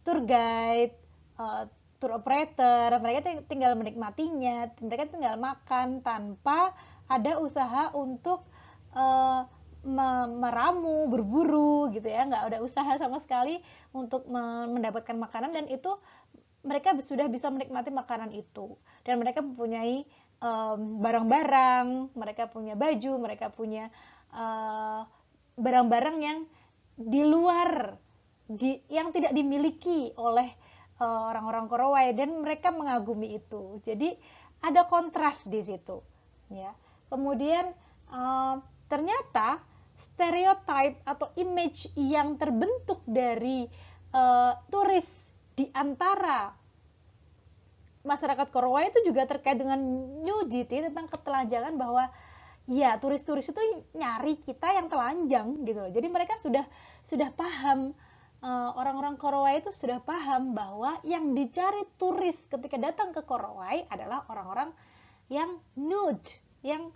Speaker 1: tour guide, tour operator, mereka tinggal menikmatinya, mereka tinggal makan tanpa ada usaha untuk meramu, berburu gitu ya, nggak ada usaha sama sekali untuk mendapatkan makanan, dan itu mereka sudah bisa menikmati makanan itu, dan mereka mempunyai barang-barang, mereka punya baju, mereka punya barang-barang yang di luar yang tidak dimiliki oleh orang-orang Korowai, dan mereka mengagumi itu. Jadi ada kontras di situ ya. Kemudian ternyata stereotype atau image yang terbentuk dari turis di antara masyarakat Korowai itu juga terkait dengan nudity, tentang ketelanjangan, bahwa ya turis-turis itu nyari kita yang telanjang gitu loh. Jadi mereka sudah paham, orang-orang Korowai itu sudah paham bahwa yang dicari turis ketika datang ke Korowai adalah orang-orang yang nude, yang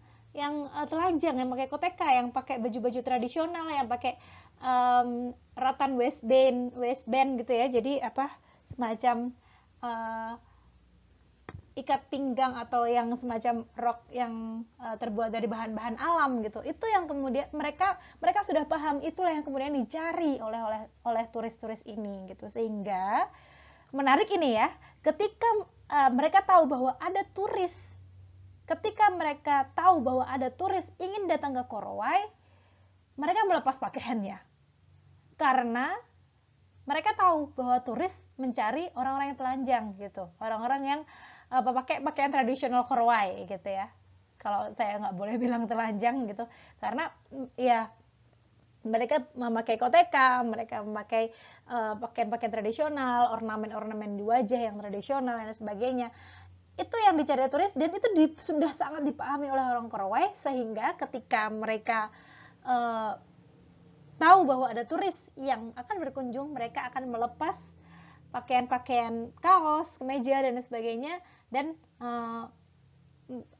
Speaker 1: telanjang, yang pakai koteka, yang pakai baju-baju tradisional, yang pakai ratan waistband gitu ya. Jadi semacam ikat pinggang, atau yang semacam rok yang terbuat dari bahan-bahan alam gitu. Itu yang kemudian mereka sudah paham, itulah yang kemudian dicari oleh turis-turis ini gitu. Sehingga menarik ini ya, ketika mereka tahu bahwa ada turis, ingin datang ke Korowai, mereka melepas pakaiannya. Karena mereka tahu bahwa turis mencari orang-orang yang telanjang gitu, orang-orang yang pakai pakaian tradisional Korowai gitu ya. Kalau saya nggak boleh bilang telanjang gitu, karena ya mereka memakai koteka, mereka memakai pakaian-pakaian tradisional, ornamen-ornamen di wajah yang tradisional dan sebagainya. Itu yang dicari turis, dan itu sudah sangat dipahami oleh orang Korowai, sehingga ketika mereka tahu bahwa ada turis yang akan berkunjung, mereka akan melepas pakaian-pakaian kaos, kemeja dan sebagainya, dan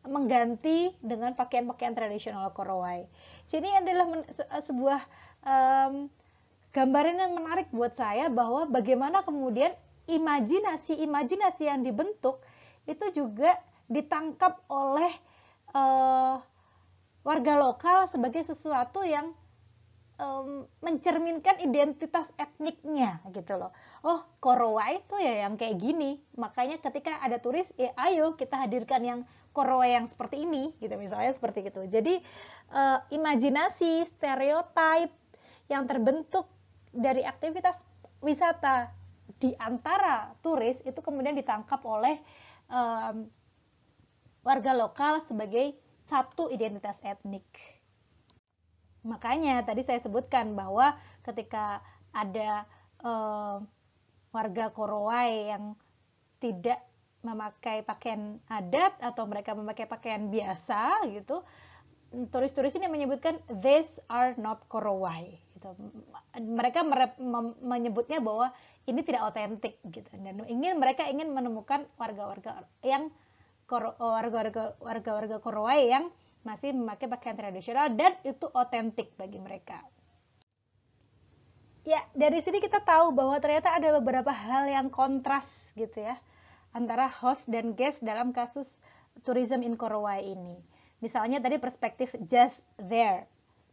Speaker 1: mengganti dengan pakaian-pakaian tradisional Korowai. Jadi adalah sebuah gambaran yang menarik buat saya, bahwa bagaimana kemudian imajinasi yang dibentuk itu juga ditangkap oleh warga lokal sebagai sesuatu yang mencerminkan identitas etniknya gitu loh. Oh, Korowai itu ya yang kayak gini, makanya ketika ada turis, ayo kita hadirkan yang Korowai yang seperti ini gitu, misalnya seperti itu. Jadi imajinasi, stereotip yang terbentuk dari aktivitas wisata di antara turis itu kemudian ditangkap oleh warga lokal sebagai satu identitas etnik. Makanya tadi saya sebutkan bahwa ketika ada warga Korowai yang tidak memakai pakaian adat atau mereka memakai pakaian biasa gitu, turis-turis ini menyebutkan these are not Korowai gitu. Mereka menyebutnya bahwa ini tidak otentik gitu, dan mereka ingin menemukan warga-warga Korowai yang masih memakai pakaian tradisional dan itu otentik bagi mereka. Ya, dari sini kita tahu bahwa ternyata ada beberapa hal yang kontras gitu ya antara host dan guest dalam kasus tourism in Korowai ini. Misalnya tadi perspektif just there.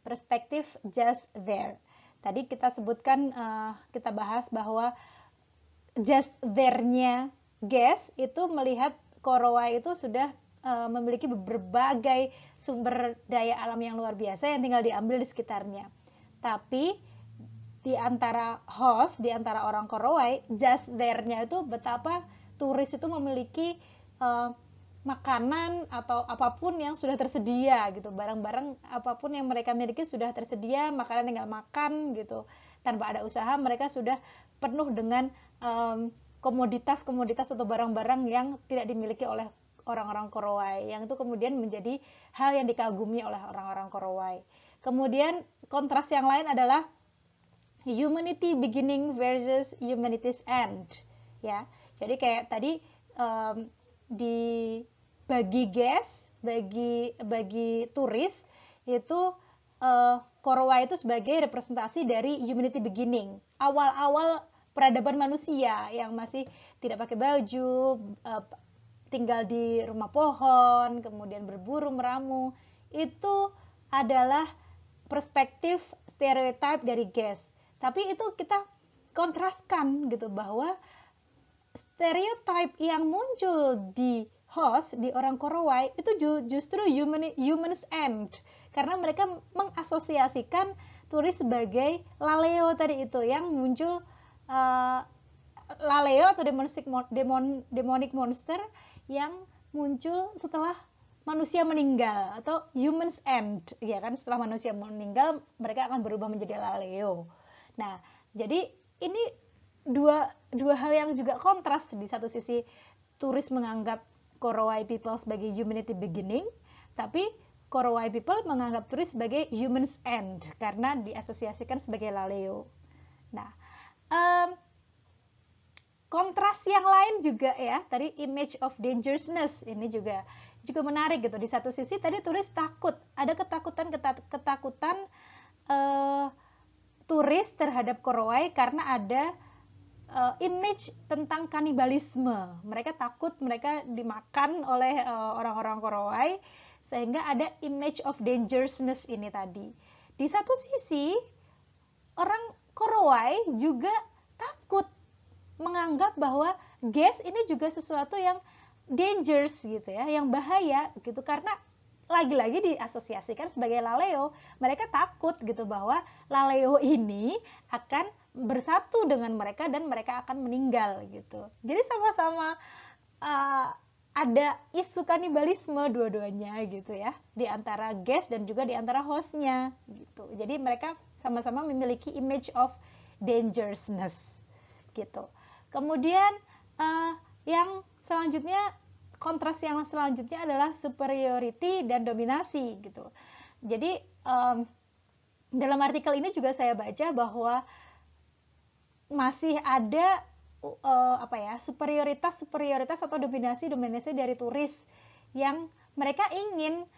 Speaker 1: Perspektif just there. Tadi kita sebutkan, kita bahas bahwa just there-nya guest itu melihat Korowai itu sudah memiliki berbagai sumber daya alam yang luar biasa yang tinggal diambil di sekitarnya. Tapi di antara host, di antara orang Korowai, just there-nya itu betapa turis itu memiliki makanan atau apapun yang sudah tersedia gitu, barang-barang apapun yang mereka miliki sudah tersedia, makanan tinggal makan gitu, tanpa ada usaha. Mereka sudah penuh dengan komoditas-komoditas atau barang-barang yang tidak dimiliki oleh orang-orang Korowai, yang itu kemudian menjadi hal yang dikagumi oleh orang-orang Korowai. Kemudian kontras yang lain adalah humanity beginning versus humanity's end, ya. Jadi kayak tadi bagi guest, bagi turis itu Korowai itu sebagai representasi dari humanity beginning, awal-awal peradaban manusia yang masih tidak pakai baju, tinggal di rumah pohon, kemudian berburu meramu. Itu adalah perspektif stereotip dari guest. Tapi itu kita kontraskan gitu, bahwa stereotip yang muncul di host, di orang Korowai itu justru human's end, karena mereka mengasosiasikan turis sebagai laleo tadi itu, yang muncul laleo atau demonic monster yang muncul setelah manusia meninggal, atau human's end, ya kan, setelah manusia meninggal mereka akan berubah menjadi laleo. Nah, jadi ini dua hal yang juga kontras. Di satu sisi turis menganggap Korowai people sebagai humanity beginning, tapi Korowai people menganggap turis sebagai human's end karena diasosiasikan sebagai laleo. Nah, kontras yang lain juga ya, tadi image of dangerousness ini juga menarik gitu. Di satu sisi tadi turis takut, ada ketakutan turis terhadap Korowai karena ada image tentang kanibalisme. Mereka takut mereka dimakan oleh orang-orang Korowai, sehingga ada image of dangerousness ini tadi. Di satu sisi orang Korowai juga takut, menganggap bahwa gas ini juga sesuatu yang dangerous gitu ya, yang bahaya gitu, karena lagi-lagi diasosiasikan sebagai laleo. Mereka takut gitu bahwa laleo ini akan bersatu dengan mereka dan mereka akan meninggal gitu. Jadi sama-sama ada isu kanibalisme dua-duanya gitu ya, di antara guest dan juga di antara hostnya gitu. Jadi mereka sama-sama memiliki image of dangerousness gitu. Kemudian yang selanjutnya, kontras yang selanjutnya adalah superiority dan dominasi gitu. Jadi dalam artikel ini juga saya baca bahwa masih ada superioritas atau dominasi dari turis, yang mereka ingin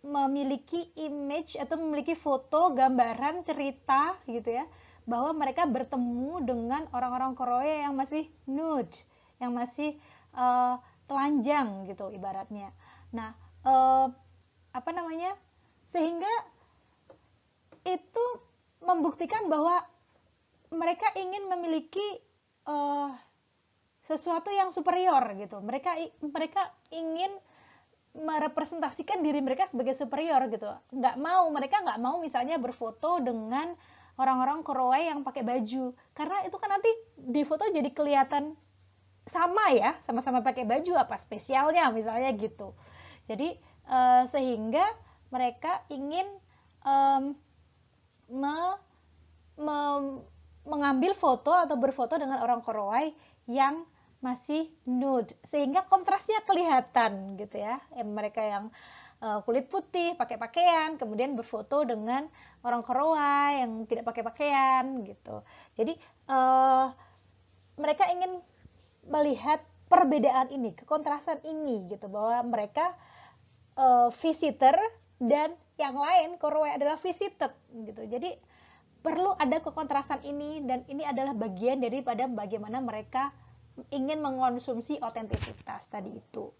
Speaker 1: memiliki image atau memiliki foto, gambaran, cerita gitu ya, bahwa mereka bertemu dengan orang-orang Korowai yang masih nude, yang masih telanjang gitu ibaratnya. Nah, sehingga itu membuktikan bahwa mereka ingin memiliki sesuatu yang superior gitu. Mereka ingin merepresentasikan diri mereka sebagai superior gitu. Mereka nggak mau misalnya berfoto dengan orang-orang Korowai yang pakai baju, karena itu kan nanti di foto jadi kelihatan sama ya, sama-sama pakai baju, apa spesialnya misalnya gitu. Jadi sehingga mereka ingin mengambil foto atau berfoto dengan orang Korowai yang masih nude, sehingga kontrasnya kelihatan gitu ya. Mereka yang kulit putih, pakai pakaian, kemudian berfoto dengan orang Korea yang tidak pakai pakaian gitu. Jadi mereka ingin melihat perbedaan ini, kekontrasan ini gitu, bahwa mereka visitor dan yang lain Korea adalah visited gitu. Jadi perlu ada kekontrasan ini, dan ini adalah bagian daripada bagaimana mereka ingin mengonsumsi otentisitas tadi itu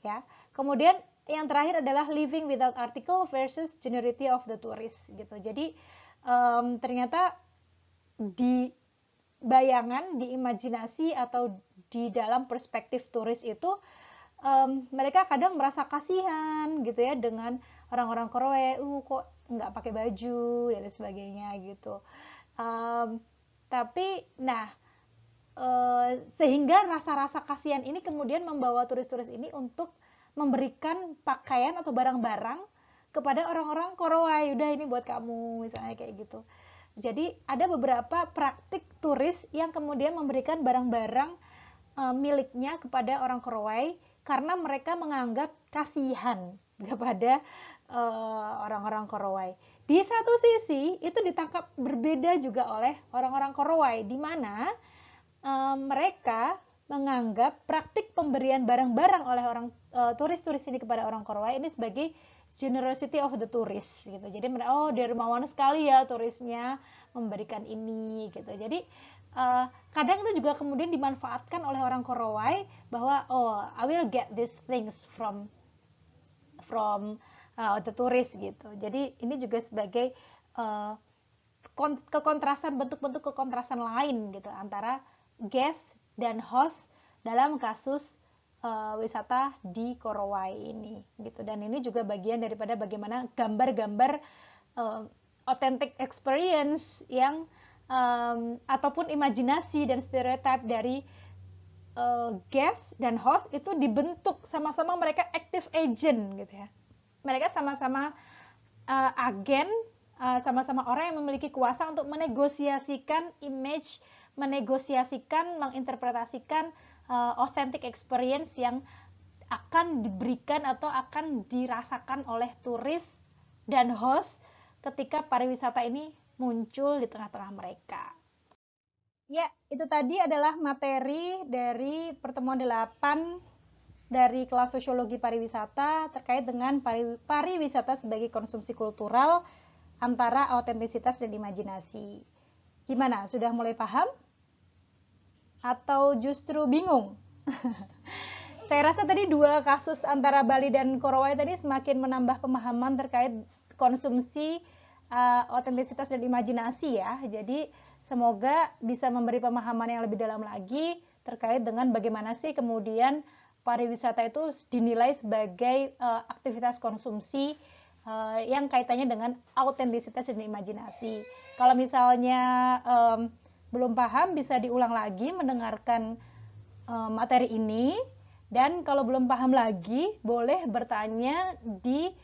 Speaker 1: ya. Kemudian yang terakhir adalah living without article versus generality of the tourist gitu. Jadi ternyata di bayangan, di imajinasi atau di dalam perspektif turis itu mereka kadang merasa kasihan gitu ya dengan orang-orang Korea, kok nggak pakai baju dan sebagainya gitu. Tapi nah sehingga rasa-rasa kasihan ini kemudian membawa turis-turis ini untuk memberikan pakaian atau barang-barang kepada orang-orang Korea. Udah, ini buat kamu misalnya kayak gitu. Jadi ada beberapa praktik turis yang kemudian memberikan barang-barang miliknya kepada orang Korea karena mereka menganggap kasihan kepada orang-orang Korea. Di satu sisi itu ditangkap berbeda juga oleh orang-orang Korea, di mana mereka menganggap praktik pemberian barang-barang oleh orang turis-turis ini kepada orang Korea ini sebagai generosity of the tourist gitu. Jadi mereka dermawan sekali ya turisnya memberikan ini gitu. Jadi kadang itu juga kemudian dimanfaatkan oleh orang Korea bahwa I will get these things from the tourist gitu. Jadi ini juga sebagai kekontrasan, bentuk-bentuk kekontrasan lain gitu antara guest dan host dalam kasus wisata di Korea ini gitu. Dan ini juga bagian daripada bagaimana gambar-gambar authentic experience yang ataupun imajinasi dan stereotip dari guest dan host itu dibentuk sama-sama, mereka active agent gitu ya. Mereka sama-sama agen, sama-sama orang yang memiliki kuasa untuk menegosiasikan image, menegosiasikan, menginterpretasikan authentic experience yang akan diberikan atau akan dirasakan oleh turis dan host ketika pariwisata ini muncul di tengah-tengah mereka. Ya, itu tadi adalah materi dari pertemuan 8 dari kelas sosiologi pariwisata terkait dengan pariwisata sebagai konsumsi kultural antara autentisitas dan imajinasi. Gimana? Sudah mulai paham? Atau justru bingung? Saya rasa tadi 2 kasus antara Bali dan Korea tadi semakin menambah pemahaman terkait konsumsi autentisitas dan imajinasi ya. Jadi semoga bisa memberi pemahaman yang lebih dalam lagi terkait dengan bagaimana sih kemudian pariwisata itu dinilai sebagai aktivitas konsumsi yang kaitannya dengan autentisitas dan imajinasi. Kalau misalnya belum paham, bisa diulang lagi mendengarkan materi ini, dan kalau belum paham lagi boleh bertanya di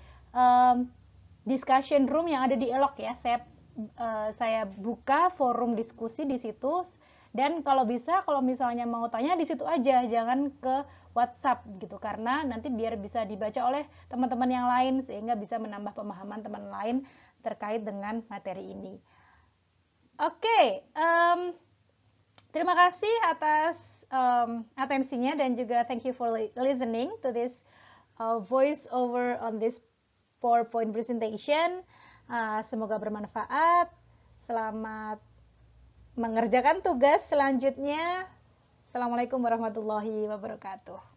Speaker 1: discussion room yang ada di Elok ya. Saya buka forum diskusi di situ, dan kalau bisa, kalau misalnya mau tanya di situ aja, jangan ke WhatsApp gitu, karena nanti biar bisa dibaca oleh teman-teman yang lain sehingga bisa menambah pemahaman teman lain terkait dengan materi ini. Oke, terima kasih atas atensinya, dan juga thank you for listening to this voice over on this PowerPoint presentation. Semoga bermanfaat. Selamat mengerjakan tugas selanjutnya. Assalamualaikum warahmatullahi wabarakatuh.